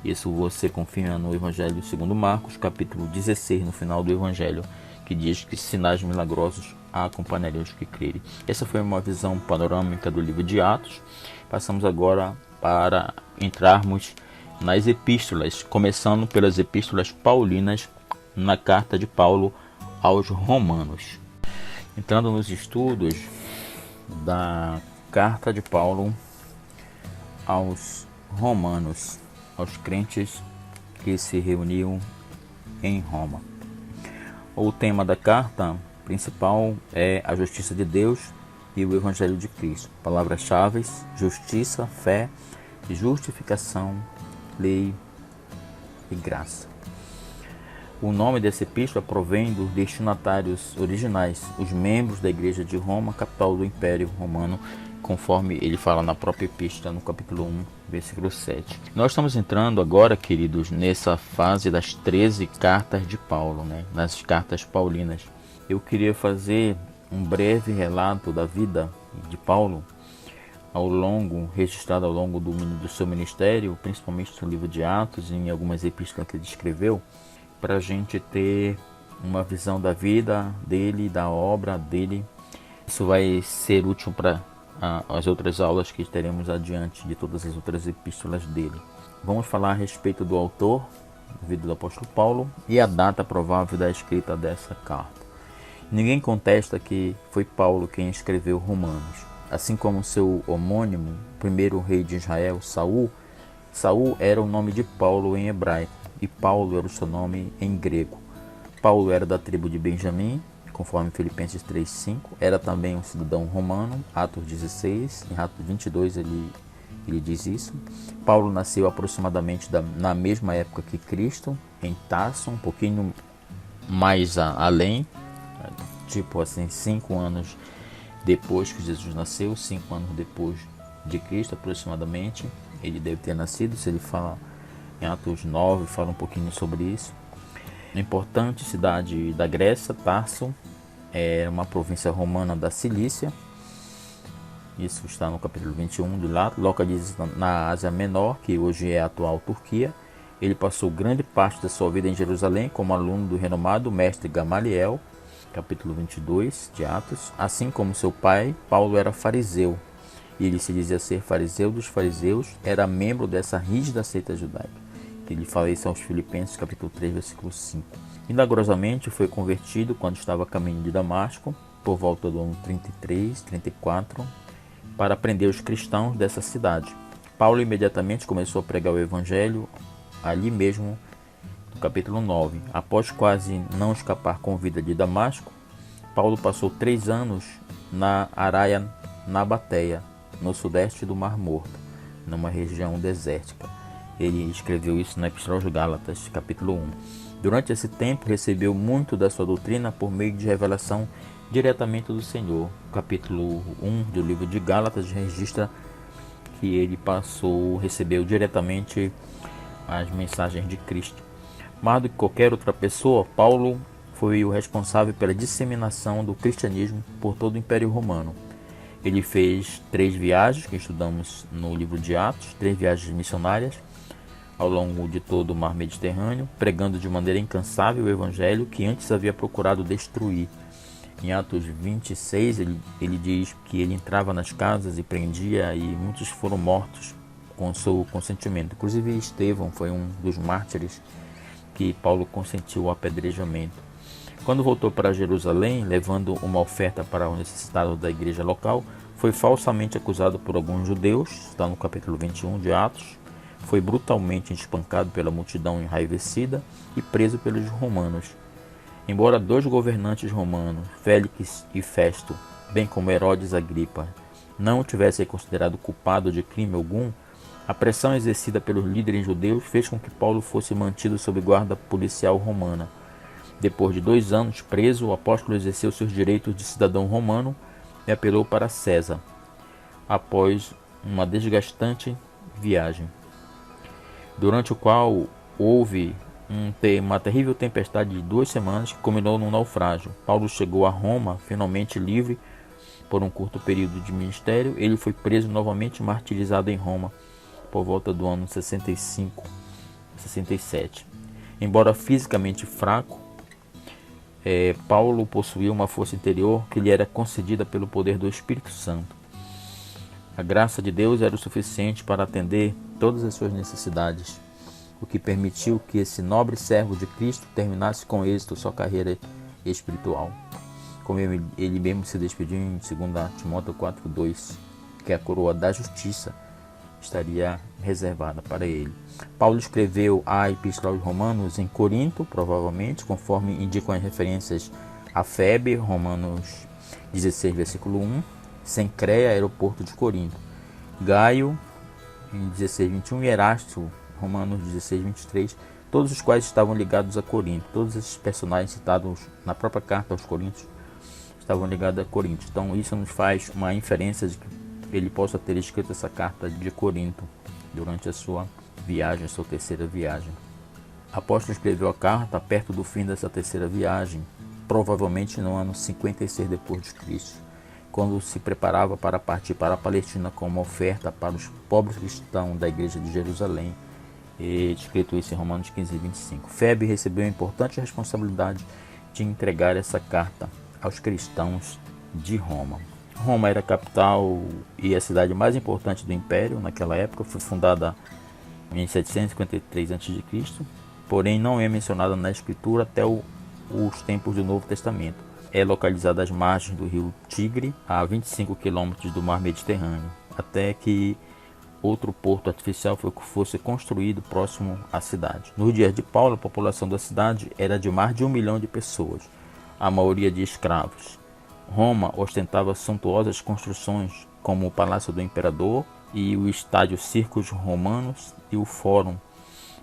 A: Isso você confirma no Evangelho segundo Marcos, capítulo 16, no final do Evangelho, que diz que sinais milagrosos acompanhariam os que crerem. Essa foi uma visão panorâmica do livro de Atos. Passamos agora para entrarmos nas epístolas, começando pelas epístolas paulinas, na carta de Paulo aos Romanos. Entrando nos estudos da carta de Paulo aos Romanos, aos crentes que se reuniam em Roma. O tema da carta principal é a justiça de Deus e o Evangelho de Cristo. Palavras-chave: justiça, fé, justificação, lei e graça. O nome dessa epístola provém dos destinatários originais, os membros da igreja de Roma, capital do Império Romano, conforme ele fala na própria epístola, no capítulo 1, versículo 7. Nós estamos entrando agora, queridos, nessa fase das 13 cartas de Paulo, nas cartas paulinas. Eu queria fazer um breve relato da vida de Paulo, registrado ao longo do seu ministério, principalmente no livro de Atos e em algumas epístolas que ele escreveu, para a gente ter uma visão da vida dele, da obra dele. Isso vai ser útil para as outras aulas que teremos adiante de todas as outras epístolas dele. Vamos falar a respeito do autor, da vida do apóstolo Paulo, e a data provável da escrita dessa carta. Ninguém contesta que foi Paulo quem escreveu Romanos. Assim como seu homônimo, o primeiro rei de Israel, Saul era o nome de Paulo em hebraico, e Paulo era o seu nome em grego. Paulo era da tribo de Benjamim, conforme Filipenses 3:5, era também um cidadão romano, Atos 16, em Atos 22 ele diz isso. Paulo nasceu aproximadamente na mesma época que Cristo, em Tarso, um pouquinho mais além, tipo assim, 5 anos depois que Jesus nasceu, 5 anos depois de Cristo aproximadamente, ele deve ter nascido. Se ele fala Em Atos 9 fala um pouquinho sobre isso. A importante cidade da Grécia, Tarso, é uma província romana da Cilícia. Isso está no capítulo 21 de lá, localiza na Ásia Menor, que hoje é a atual Turquia. Ele passou grande parte da sua vida em Jerusalém como aluno do renomado mestre Gamaliel, capítulo 22 de Atos. Assim como seu pai, Paulo era fariseu, e ele se dizia ser fariseu dos fariseus, era membro dessa rígida seita judaica. Ele fala isso aos Filipenses, capítulo 3, versículo 5. Milagrosamente foi convertido quando estava a caminho de Damasco, por volta do ano 33, 34, para prender os cristãos dessa cidade. Paulo imediatamente começou a pregar o evangelho ali mesmo no capítulo 9. Após quase não escapar com vida de Damasco, Paulo passou 3 anos na Araia Nabateia, no sudeste do Mar Morto, numa região desértica. Ele escreveu isso na Epístola aos Gálatas, capítulo 1. Durante esse tempo, recebeu muito da sua doutrina por meio de revelação diretamente do Senhor. O capítulo 1 do livro de Gálatas registra que ele recebeu diretamente as mensagens de Cristo. Mais do que qualquer outra pessoa, Paulo foi o responsável pela disseminação do cristianismo por todo o Império Romano. Ele fez 3 viagens, que estudamos no livro de Atos, 3 viagens missionárias, ao longo de todo o mar Mediterrâneo, pregando de maneira incansável o evangelho que antes havia procurado destruir. Em Atos 26, ele diz que ele entrava nas casas e prendia, e muitos foram mortos com seu consentimento. Inclusive Estevão foi um dos mártires que Paulo consentiu o apedrejamento. Quando voltou para Jerusalém, levando uma oferta para o necessitado da igreja local, foi falsamente acusado por alguns judeus, está no capítulo 21 de Atos. Foi brutalmente espancado pela multidão enraivecida e preso pelos romanos. Embora 2 governantes romanos, Félix e Festo, bem como Herodes Agripa, não o tivessem considerado culpado de crime algum, a pressão exercida pelos líderes judeus fez com que Paulo fosse mantido sob guarda policial romana. Depois de 2 anos preso, o apóstolo exerceu seus direitos de cidadão romano e apelou para César, após uma desgastante viagem, durante o qual houve uma terrível tempestade de 2 semanas que culminou num naufrágio. Paulo chegou a Roma, finalmente livre por um curto período de ministério. Ele foi preso novamente e martirizado em Roma por volta do ano 65, 67. Embora fisicamente fraco, Paulo possuía uma força interior que lhe era concedida pelo poder do Espírito Santo. A graça de Deus era o suficiente para atender todas as suas necessidades, o que permitiu que esse nobre servo de Cristo terminasse com êxito sua carreira espiritual. Como ele mesmo se despediu em 2 Timóteo 4:2, que a coroa da justiça estaria reservada para ele. Paulo escreveu a Epístola aos Romanos em Corinto, provavelmente, conforme indicam as referências a Febe, Romanos 16, versículo 1, Sencreia, aeroporto de Corinto, Gaio, em 16:21, e Erasto, Romanos 16:23, todos os quais estavam ligados a Corinto. Todos esses personagens citados na própria carta aos Coríntios estavam ligados a Corinto. Então isso nos faz uma inferência de que ele possa ter escrito essa carta de Corinto durante a sua viagem, a sua terceira viagem. O apóstolo escreveu a carta perto do fim dessa terceira viagem, provavelmente no ano 56 depois de Cristo, quando se preparava para partir para a Palestina com uma oferta para os pobres cristãos da igreja de Jerusalém, escrito isso em Romanos 15:25. Febe recebeu a importante responsabilidade de entregar essa carta aos cristãos de Roma. Roma era a capital e a cidade mais importante do império naquela época. Foi fundada em 753 a.C., porém não é mencionada na escritura até os tempos do Novo Testamento. É localizada às margens do rio Tigre, a 25 quilômetros do mar Mediterrâneo, até que outro porto artificial fosse construído próximo à cidade. Nos dias de Paulo, a população da cidade era de mais de 1 milhão de pessoas, a maioria de escravos. Roma ostentava suntuosas construções, como o Palácio do Imperador e o Estádio Circos Romanos e o Fórum,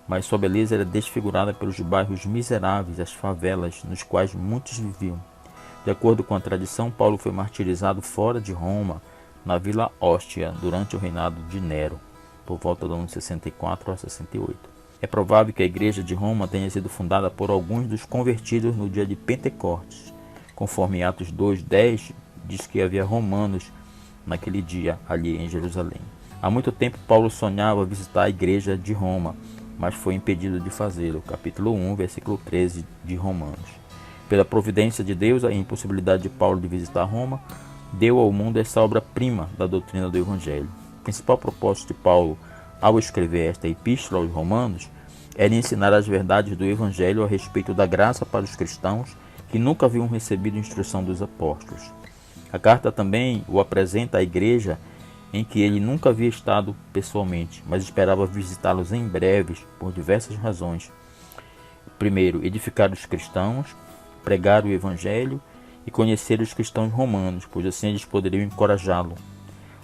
A: mas sua beleza era desfigurada pelos bairros miseráveis, as favelas, nos quais muitos viviam. De acordo com a tradição, Paulo foi martirizado fora de Roma, na Vila Ostia, durante o reinado de Nero, por volta do ano 64 a 68. É provável que a igreja de Roma tenha sido fundada por alguns dos convertidos no dia de Pentecostes. Conforme Atos 2:10, diz que havia romanos naquele dia ali em Jerusalém. Há muito tempo Paulo sonhava visitar a igreja de Roma, mas foi impedido de fazê-lo. Capítulo 1, versículo 13 de Romanos. Pela providência de Deus, a impossibilidade de Paulo de visitar Roma deu ao mundo essa obra-prima da doutrina do Evangelho. O principal propósito de Paulo ao escrever esta epístola aos Romanos era ensinar as verdades do Evangelho a respeito da graça para os cristãos que nunca haviam recebido instrução dos apóstolos. A carta também o apresenta à igreja em que ele nunca havia estado pessoalmente, mas esperava visitá-los em breve por diversas razões. Primeiro, edificar os cristãos, pregar o Evangelho e conhecer os cristãos romanos, pois assim eles poderiam encorajá-lo,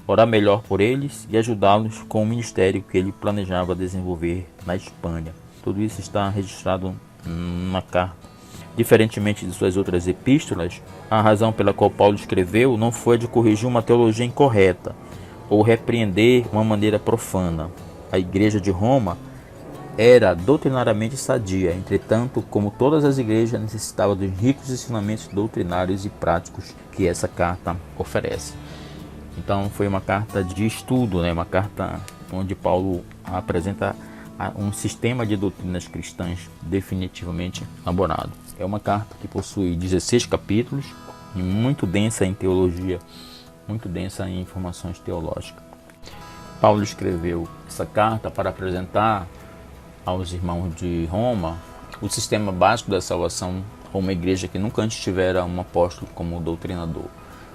A: orar melhor por eles e ajudá-los com o ministério que ele planejava desenvolver na Espanha. Tudo isso está registrado na carta. Diferentemente de suas outras epístolas, a razão pela qual Paulo escreveu não foi de corrigir uma teologia incorreta ou repreender uma maneira profana. A igreja de Roma era doutrinariamente sadia, entretanto, como todas as igrejas, necessitava dos ricos ensinamentos doutrinários e práticos que essa carta oferece. Então foi uma carta de estudo, uma carta onde Paulo apresenta um sistema de doutrinas cristãs definitivamente elaborado. É uma carta que possui 16 capítulos e muito densa em teologia, muito densa em informações teológicas. Paulo escreveu essa carta para apresentar aos irmãos de Roma o sistema básico da salvação a uma igreja que nunca antes tivera um apóstolo como doutrinador.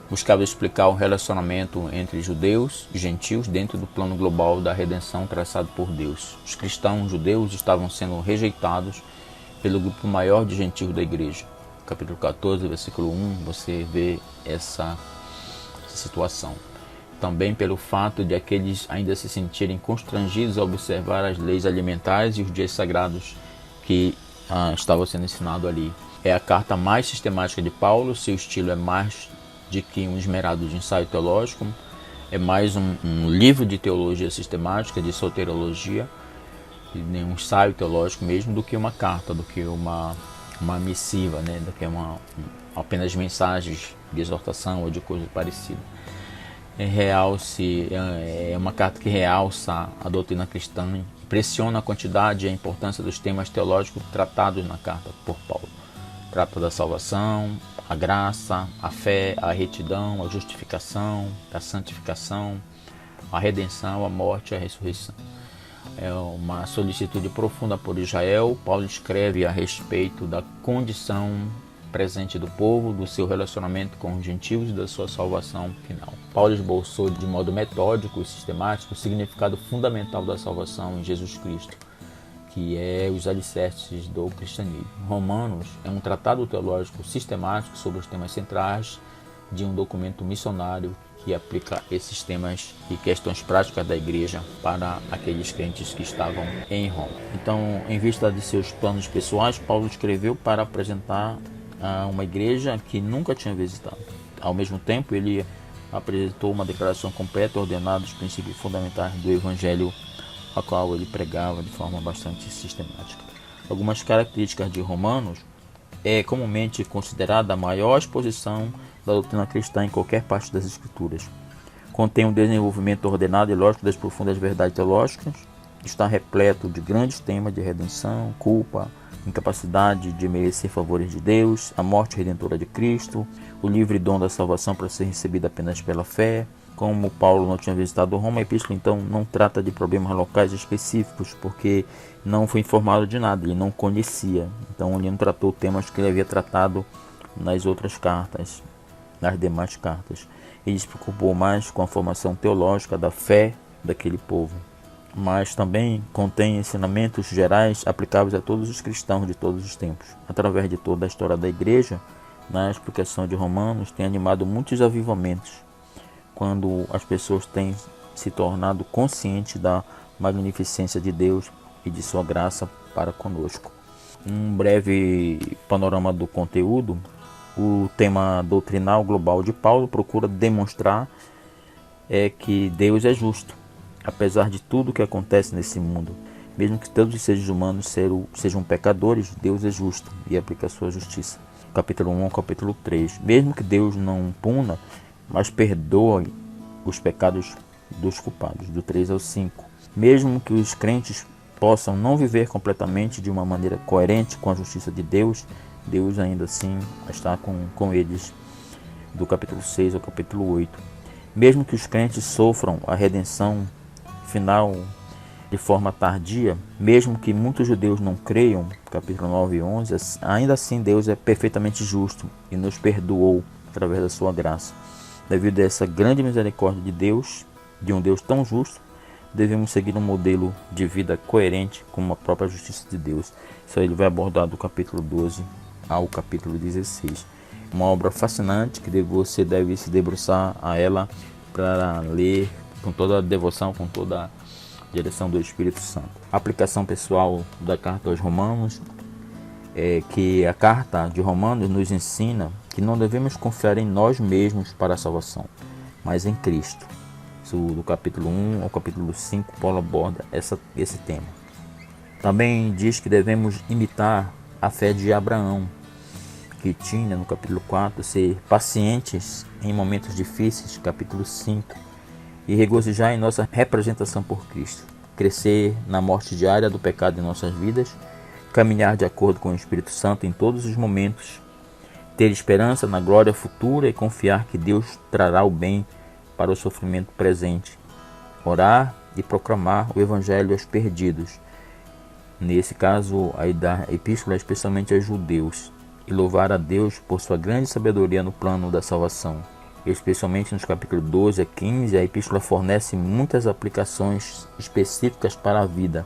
A: Buscava explicar o relacionamento entre judeus e gentios dentro do plano global da redenção traçado por Deus. Os cristãos judeus estavam sendo rejeitados pelo grupo maior de gentios da igreja. Capítulo 14, versículo 1, você vê essa situação. Também pelo fato de aqueles ainda se sentirem constrangidos a observar as leis alimentares e os dias sagrados que estavam sendo ensinados ali. É a carta mais sistemática de Paulo, seu estilo é mais de que um esmerado de ensaio teológico, é mais um livro de teologia sistemática, de soteriologia, um ensaio teológico mesmo, do que uma carta, do que uma missiva, do que apenas mensagens de exortação ou de coisa parecida. É uma carta que realça a doutrina cristã, pressiona a quantidade e a importância dos temas teológicos tratados na carta por Paulo. Trata da salvação, a graça, a fé, a retidão, a justificação, a santificação, a redenção, a morte e a ressurreição. É uma solicitude profunda por Israel. Paulo escreve a respeito da condição presente do povo, do seu relacionamento com os gentios e da sua salvação final. Paulo esboçou de modo metódico e sistemático o significado fundamental da salvação em Jesus Cristo, que é os alicerces do cristianismo. Romanos é um tratado teológico sistemático sobre os temas centrais de um documento missionário que aplica esses temas e questões práticas da igreja para aqueles crentes que estavam em Roma. Então, em vista de seus planos pessoais, Paulo escreveu para apresentar a uma igreja que nunca tinha visitado. Ao mesmo tempo, ele apresentou uma declaração completa ordenada dos princípios fundamentais do Evangelho, a qual ele pregava de forma bastante sistemática. Algumas características de Romanos é comumente considerada a maior exposição da doutrina cristã em qualquer parte das Escrituras. Contém um desenvolvimento ordenado e lógico das profundas verdades teológicas, está repleto de grandes temas de redenção, culpa, incapacidade de merecer favores de Deus, a morte redentora de Cristo, o livre dom da salvação para ser recebida apenas pela fé. Como Paulo não tinha visitado Roma, a epístola então não trata de problemas locais específicos, porque não foi informado de nada, ele não conhecia. Então ele não tratou temas que ele havia tratado nas outras cartas, nas demais cartas. Ele se preocupou mais com a formação teológica da fé daquele povo, mas também contém ensinamentos gerais aplicáveis a todos os cristãos de todos os tempos. Através de toda a história da igreja, na explicação de Romanos, tem animado muitos avivamentos, quando as pessoas têm se tornado conscientes da magnificência de Deus e de sua graça para conosco. Um breve panorama do conteúdo. O tema doutrinal global de Paulo procura demonstrar que Deus é justo, apesar de tudo que acontece nesse mundo. Mesmo que todos os seres humanos sejam pecadores, Deus é justo e aplica a sua justiça. Capítulo 1 ao capítulo 3. Mesmo que Deus não puna, mas perdoe os pecados dos culpados, do 3 ao 5. Mesmo que os crentes possam não viver completamente de uma maneira coerente com a justiça de Deus, Deus ainda assim está com eles, do capítulo 6 ao capítulo 8. Mesmo que os crentes sofram a redenção final de forma tardia, mesmo que muitos judeus não creiam, capítulo 9 e 11, ainda assim Deus é perfeitamente justo e nos perdoou através da sua graça. Devido a essa grande misericórdia de Deus, de um Deus tão justo, devemos seguir um modelo de vida coerente com a própria justiça de Deus. Isso aí ele vai abordar do capítulo 12 ao capítulo 16. Uma obra fascinante que você deve se debruçar a ela para ler com toda a devoção, com toda a direção do Espírito Santo. A aplicação pessoal da carta aos Romanos é que a carta de Romanos nos ensina que não devemos confiar em nós mesmos para a salvação, mas em Cristo. Isso, do capítulo 1 ao capítulo 5, Paulo aborda esse tema. Também diz que devemos imitar a fé de Abraão, que tinha no capítulo 4, ser pacientes em momentos difíceis, capítulo 5, e regozijar em nossa representação por Cristo, crescer na morte diária do pecado em nossas vidas, caminhar de acordo com o Espírito Santo em todos os momentos, ter esperança na glória futura e confiar que Deus trará o bem para o sofrimento presente, orar e proclamar o Evangelho aos perdidos, nesse caso aí da epístola especialmente aos judeus, e louvar a Deus por sua grande sabedoria no plano da salvação. Especialmente nos capítulos 12 a 15, a epístola fornece muitas aplicações específicas para a vida,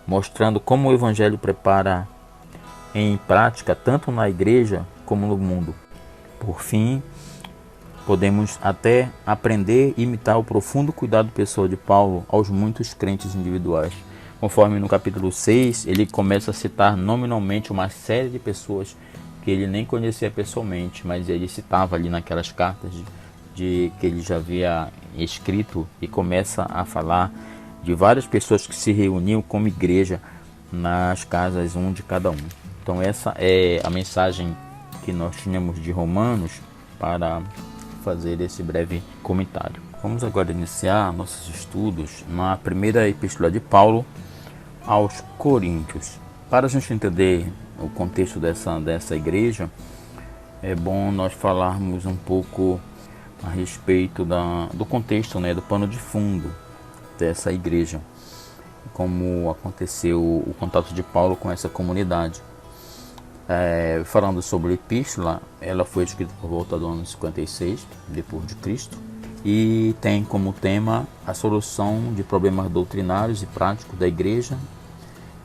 A: mostrando como o Evangelho prepara em prática tanto na igreja como no mundo. Por fim, podemos até aprender e imitar o profundo cuidado pessoal de Paulo aos muitos crentes individuais. Conforme no capítulo 6, ele começa a citar nominalmente uma série de pessoas que ele nem conhecia pessoalmente, mas ele citava ali naquelas cartas que ele já havia escrito, e começa a falar de várias pessoas que se reuniam como igreja nas casas, um de cada um. Então essa é a mensagem que nós tínhamos de Romanos para fazer esse breve comentário. Vamos agora iniciar nossos estudos na primeira epístola de Paulo aos Coríntios. Para a gente entender o contexto dessa igreja, é bom nós falarmos um pouco a respeito do contexto, do pano de fundo dessa igreja, como aconteceu o contato de Paulo com essa comunidade. Falando sobre a epístola, ela foi escrita por volta do ano 56 depois de Cristo e tem como tema a solução de problemas doutrinários e práticos da igreja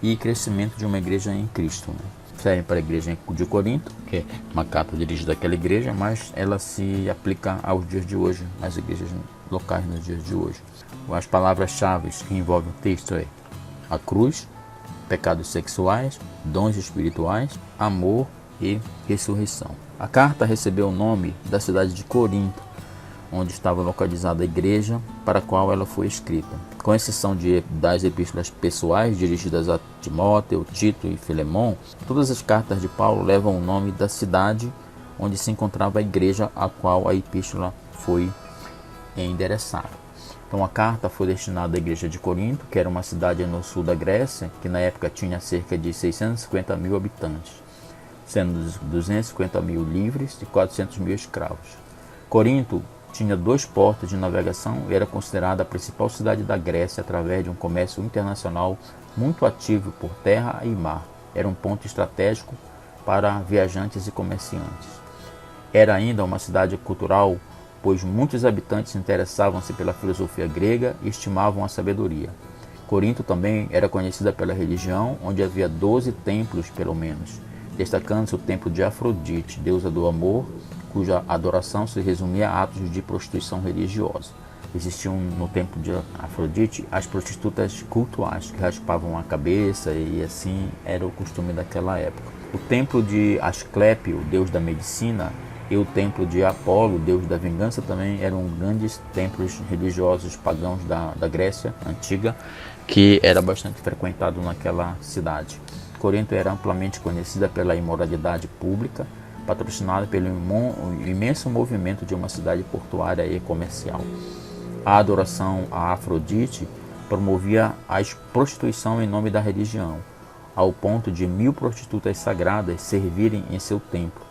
A: e crescimento de uma igreja em Cristo. Serve para a igreja de Corinto, que é uma carta dirigida àquela igreja, mas ela se aplica aos dias de hoje, às igrejas locais nos dias de hoje. As palavras-chave que envolvem o texto é a cruz, pecados sexuais, dons espirituais, amor e ressurreição. A carta recebeu o nome da cidade de Corinto, onde estava localizada a igreja para a qual ela foi escrita. Com exceção das epístolas pessoais dirigidas a Timóteo, Tito e Filemão, todas as cartas de Paulo levam o nome da cidade onde se encontrava a igreja a qual a epístola foi endereçada. Então a carta foi destinada à igreja de Corinto, que era uma cidade no sul da Grécia, que na época tinha cerca de 650 mil habitantes, sendo 250 mil livres e 400 mil escravos. Corinto tinha 2 portos de navegação e era considerada a principal cidade da Grécia através de um comércio internacional muito ativo por terra e mar. Era um ponto estratégico para viajantes e comerciantes. Era ainda uma cidade cultural, pois muitos habitantes interessavam-se pela filosofia grega e estimavam a sabedoria. Corinto também era conhecida pela religião, onde havia 12 templos pelo menos, destacando-se o templo de Afrodite, deusa do amor, cuja adoração se resumia a atos de prostituição religiosa. Existiam no templo de Afrodite as prostitutas cultuais, que raspavam a cabeça, e assim era o costume daquela época. O templo de Asclépio, deus da medicina, e o templo de Apolo, deus da vingança, também eram grandes templos religiosos pagãos da Grécia Antiga, que era bastante frequentado naquela cidade. Corinto era amplamente conhecida pela imoralidade pública, patrocinada pelo imenso movimento de uma cidade portuária e comercial. A adoração a Afrodite promovia a prostituição em nome da religião, ao ponto de 1000 prostitutas sagradas servirem em seu templo.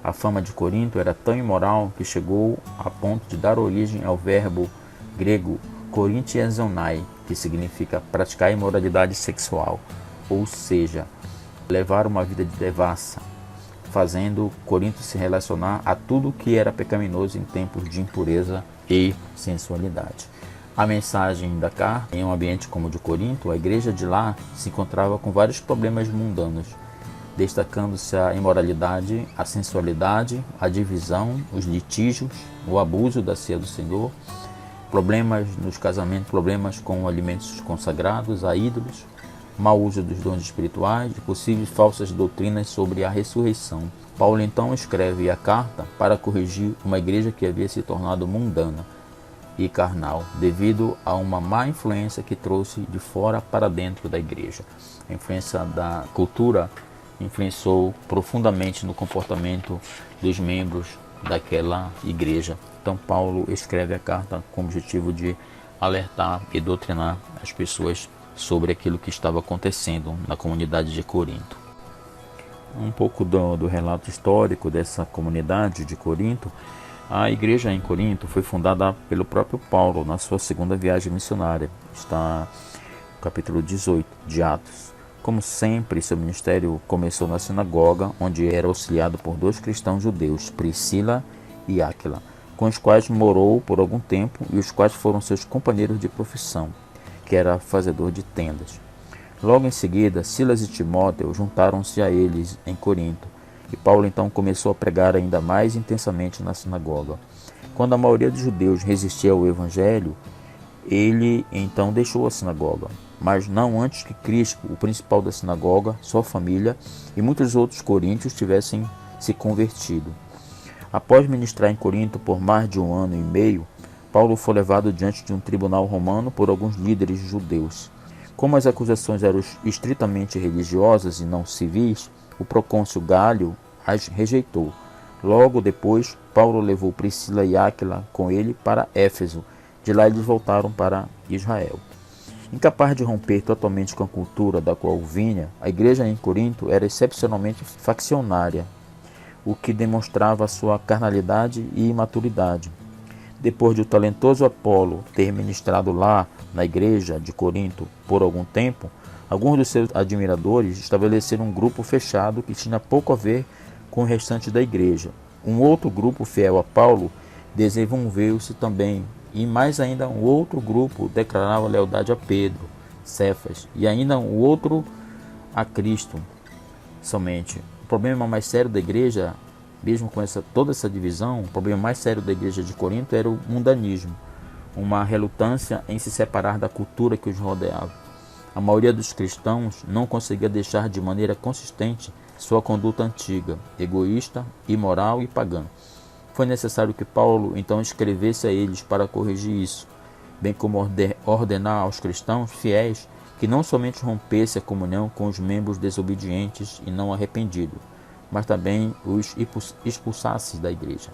A: A fama de Corinto era tão imoral que chegou a ponto de dar origem ao verbo grego korintiazonai, que significa praticar imoralidade sexual, ou seja, levar uma vida de devassa, fazendo Corinto se relacionar a tudo que era pecaminoso em tempos de impureza e sensualidade. A mensagem da carta: em um ambiente como o de Corinto, a igreja de lá se encontrava com vários problemas mundanos, destacando-se a imoralidade, a sensualidade, a divisão, os litígios, o abuso da ceia do Senhor, problemas nos casamentos, problemas com alimentos consagrados a ídolos, mau uso dos dons espirituais e possíveis falsas doutrinas sobre a ressurreição. Paulo então escreve a carta para corrigir uma igreja que havia se tornado mundana e carnal, devido a uma má influência que trouxe de fora para dentro da igreja. A influência da cultura influenciou profundamente no comportamento dos membros daquela igreja. Então Paulo escreve a carta com o objetivo de alertar e doutrinar as pessoas sobre aquilo que estava acontecendo na comunidade de Corinto. Um pouco do relato histórico dessa comunidade de Corinto. A igreja em Corinto foi fundada pelo próprio Paulo na sua segunda viagem missionária. Está no capítulo 18 de Atos. Como sempre, seu ministério começou na sinagoga, onde era auxiliado por 2 cristãos judeus, Priscila e Áquila, com os quais morou por algum tempo e os quais foram seus companheiros de profissão, que era fazedor de tendas. Logo em seguida, Silas e Timóteo juntaram-se a eles em Corinto, e Paulo então começou a pregar ainda mais intensamente na sinagoga. Quando a maioria dos judeus resistia ao evangelho, ele então deixou a sinagoga, mas não antes que Crispo, o principal da sinagoga, sua família e muitos outros coríntios tivessem se convertido. Após ministrar em Corinto por mais de 1 ano e meio, Paulo foi levado diante de um tribunal romano por alguns líderes judeus. Como as acusações eram estritamente religiosas e não civis, o procônsul Gálio as rejeitou. Logo depois, Paulo levou Priscila e Áquila com ele para Éfeso. De lá eles voltaram para Israel. Incapaz de romper totalmente com a cultura da qual vinha, a igreja em Corinto era excepcionalmente faccionária, o que demonstrava sua carnalidade e imaturidade. Depois de o talentoso Apolo ter ministrado lá na igreja de Corinto por algum tempo, alguns dos seus admiradores estabeleceram um grupo fechado que tinha pouco a ver com o restante da igreja. Um outro grupo fiel a Paulo desenvolveu-se também, e mais ainda um outro grupo declarava lealdade a Pedro, Cefas, e ainda um outro a Cristo somente. O problema mais sério da igreja, mesmo com toda essa divisão, o problema mais sério da igreja de Corinto era o mundanismo, uma relutância em se separar da cultura que os rodeava. A maioria dos cristãos não conseguia deixar de maneira consistente sua conduta antiga, egoísta, imoral e pagã. Foi necessário que Paulo então escrevesse a eles para corrigir isso, bem como ordenar aos cristãos fiéis que não somente rompesse a comunhão com os membros desobedientes e não arrependidos, mas também os expulsasse da igreja.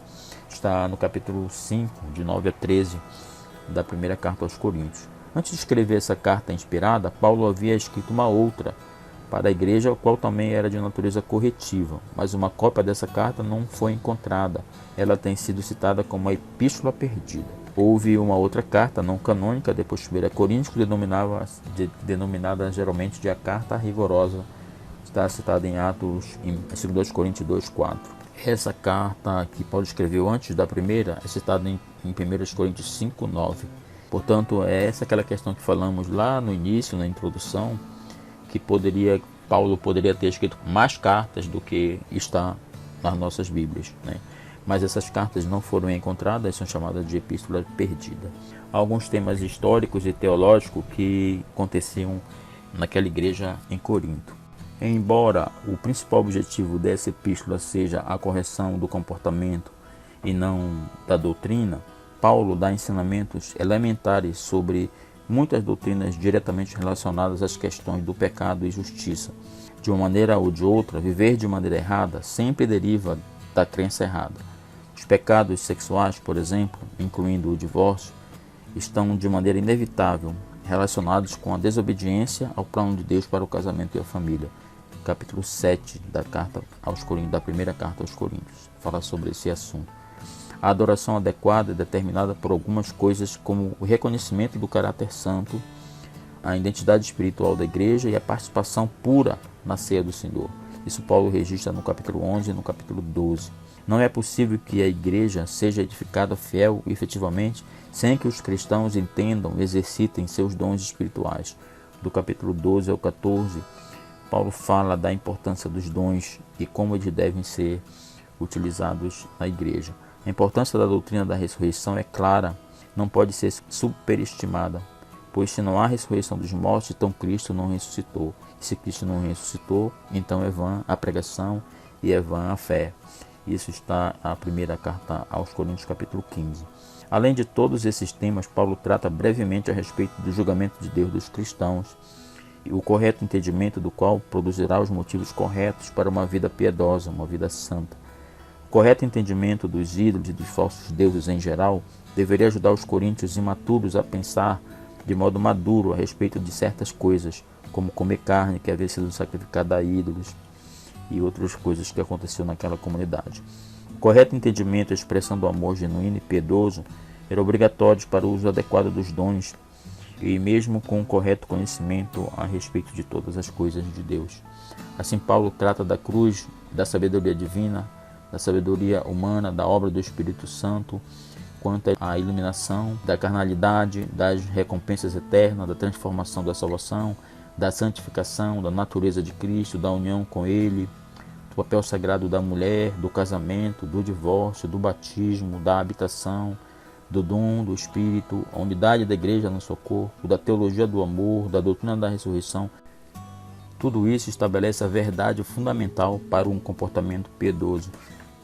A: Está no capítulo 5, de 9 a 13, da primeira carta aos Coríntios. Antes de escrever essa carta inspirada, Paulo havia escrito uma outra para a igreja, a qual também era de natureza corretiva, mas uma cópia dessa carta não foi encontrada. Ela tem sido citada como a Epístola Perdida. Houve uma outra carta não canônica, depois de 1 Coríntios, denominada geralmente de a Carta Rigorosa. Está citada em Atos, em 2 Coríntios 2:4. Essa carta que Paulo escreveu antes da primeira é citada em 1 Coríntios 5:9. Portanto, é aquela questão que falamos lá no início, na introdução, que Paulo poderia ter escrito mais cartas do que está nas nossas Bíblias, né? Mas essas cartas não foram encontradas, são chamadas de Epístola Perdida. Há alguns temas históricos e teológicos que aconteciam naquela igreja em Corinto. Embora o principal objetivo dessa epístola seja a correção do comportamento e não da doutrina, Paulo dá ensinamentos elementares sobre muitas doutrinas diretamente relacionadas às questões do pecado e justiça. De uma maneira ou de outra, viver de maneira errada sempre deriva da crença errada. Os pecados sexuais, por exemplo, incluindo o divórcio, estão de maneira inevitável relacionados com a desobediência ao plano de Deus para o casamento e a família. Capítulo 7 da carta aos Coríntios, da primeira carta aos Coríntios, fala sobre esse assunto. A adoração adequada é determinada por algumas coisas, como o reconhecimento do caráter santo, a identidade espiritual da igreja e a participação pura na ceia do Senhor. Isso Paulo registra no capítulo 11 e no capítulo 12. Não é possível que a igreja seja edificada fiel e efetivamente sem que os cristãos entendam e exercitem seus dons espirituais. Do capítulo 12 ao 14, Paulo fala da importância dos dons e como eles devem ser utilizados na igreja. A importância da doutrina da ressurreição é clara, não pode ser superestimada, pois se não há ressurreição dos mortos, então Cristo não ressuscitou. E se Cristo não ressuscitou, então é vã a pregação e é vã a fé. Isso está na primeira carta aos Coríntios, capítulo 15. Além de todos esses temas, Paulo trata brevemente a respeito do julgamento de Deus dos cristãos e o correto entendimento do qual produzirá os motivos corretos para uma vida piedosa, uma vida santa. O correto entendimento dos ídolos e dos falsos deuses em geral deveria ajudar os coríntios imaturos a pensar de modo maduro a respeito de certas coisas, como comer carne que havia sido sacrificada a ídolos e outras coisas que aconteciam naquela comunidade. O correto entendimento e a expressão do amor genuíno e piedoso era obrigatório para o uso adequado dos dons e mesmo com o correto conhecimento a respeito de todas as coisas de Deus. Assim, Paulo trata da cruz, da sabedoria divina, da sabedoria humana, da obra do Espírito Santo, quanto à iluminação, da carnalidade, das recompensas eternas, da transformação da salvação, da santificação, da natureza de Cristo, da união com Ele, do papel sagrado da mulher, do casamento, do divórcio, do batismo, da habitação, do dom do Espírito, a unidade da igreja no seu corpo, da teologia do amor, da doutrina da ressurreição. Tudo isso estabelece a verdade fundamental para um comportamento piedoso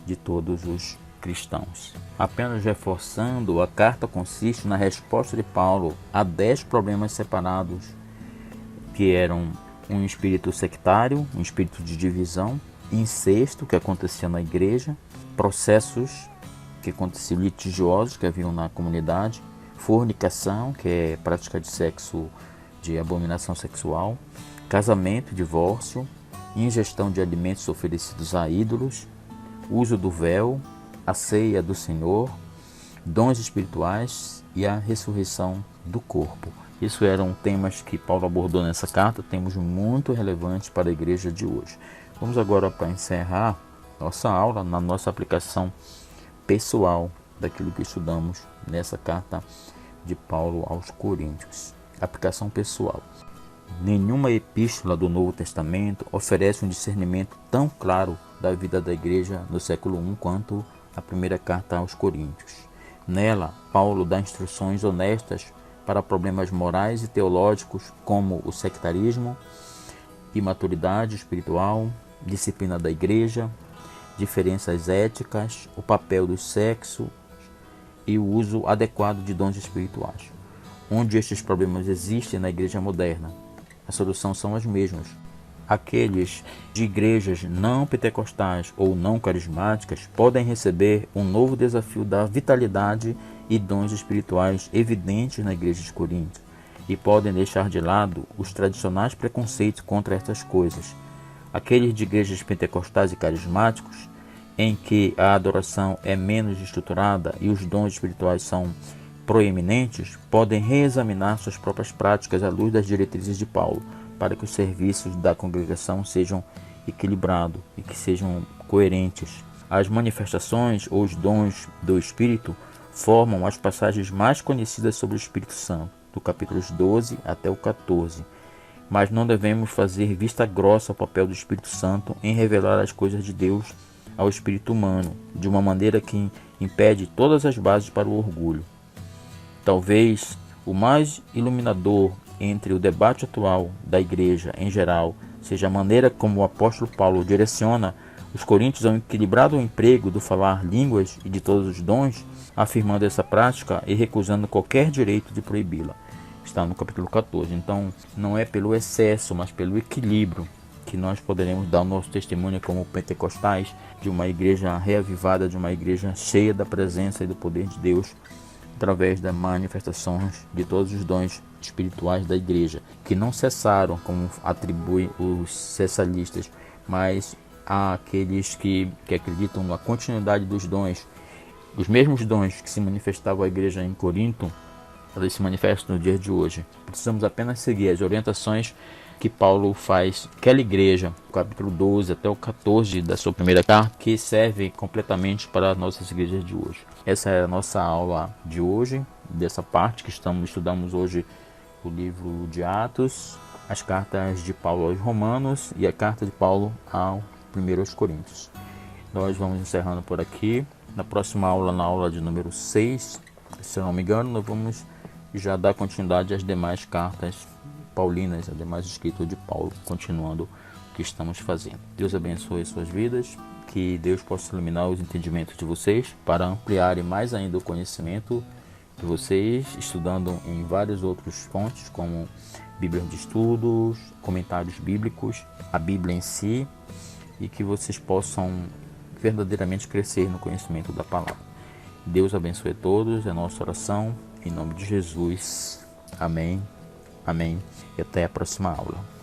A: de todos os cristãos. Apenas reforçando, a carta consiste na resposta de Paulo a 10 problemas separados, que eram um espírito sectário, um espírito de divisão, incesto que acontecia na igreja, processos que aconteciam litigiosos que haviam na comunidade, fornicação, que é prática de sexo de abominação sexual, casamento, divórcio, ingestão de alimentos oferecidos a ídolos, uso do véu, a ceia do Senhor, dons espirituais e a ressurreição do corpo. Isso eram temas que Paulo abordou nessa carta, temas muito relevantes para a igreja de hoje. Vamos agora para encerrar nossa aula na nossa aplicação pessoal daquilo que estudamos nessa carta de Paulo aos Coríntios. Aplicação pessoal. Nenhuma epístola do Novo Testamento oferece um discernimento tão claro da vida da igreja no século I quanto a primeira carta aos Coríntios. Nela, Paulo dá instruções honestas para problemas morais e teológicos como o sectarismo, imaturidade espiritual, disciplina da igreja, diferenças éticas, o papel do sexo e o uso adequado de dons espirituais. Onde estes problemas existem na igreja moderna, a solução são as mesmas. Aqueles de igrejas não pentecostais ou não carismáticas podem receber um novo desafio da vitalidade e dons espirituais evidentes na igreja de Corinto e podem deixar de lado os tradicionais preconceitos contra estas coisas. Aqueles de igrejas pentecostais e carismáticos, em que a adoração é menos estruturada e os dons espirituais são proeminentes, podem reexaminar suas próprias práticas à luz das diretrizes de Paulo, para que os serviços da congregação sejam equilibrados e que sejam coerentes. As manifestações ou os dons do Espírito formam as passagens mais conhecidas sobre o Espírito Santo, do capítulos 12 até o 14. Mas não devemos fazer vista grossa ao papel do Espírito Santo em revelar as coisas de Deus ao espírito humano, de uma maneira que impede todas as bases para o orgulho. Talvez o mais iluminador entre o debate atual da igreja em geral seja, a maneira como o apóstolo Paulo direciona os coríntios ao equilibrado emprego do falar línguas e de todos os dons, afirmando essa prática e recusando qualquer direito de proibi-la. Está no capítulo 14. Então, não é pelo excesso, mas pelo equilíbrio que nós poderemos dar o nosso testemunho como pentecostais, de uma igreja reavivada, de uma igreja cheia da presença e do poder de Deus, através das manifestações de todos os dons espirituais da igreja, que não cessaram, como atribuem os cessalistas, mas há aqueles que acreditam na continuidade dos dons, os mesmos dons que se manifestavam à igreja em Corinto, eles se manifestam no dia de hoje. Precisamos apenas seguir as orientações que Paulo faz àquela igreja, capítulo 12 até o 14 da sua primeira carta, que serve completamente para as nossas igrejas de hoje. Essa é a nossa aula de hoje, dessa parte que estudamos hoje o livro de Atos, as cartas de Paulo aos Romanos e a carta de Paulo ao 1 Coríntios. Nós vamos encerrando por aqui. Na próxima aula, na aula de número 6, se eu não me engano, nós vamos já dar continuidade às demais cartas paulinas, as demais escritos de Paulo, continuando o que estamos fazendo. Deus abençoe suas vidas, que Deus possa iluminar os entendimentos de vocês para ampliarem mais ainda o conhecimento de vocês, estudando em várias outras fontes, como Bíblias de estudos, comentários bíblicos, a Bíblia em si, e que vocês possam verdadeiramente crescer no conhecimento da palavra. Deus abençoe a todos, é a nossa oração, em nome de Jesus. Amém. Amém. E até a próxima aula.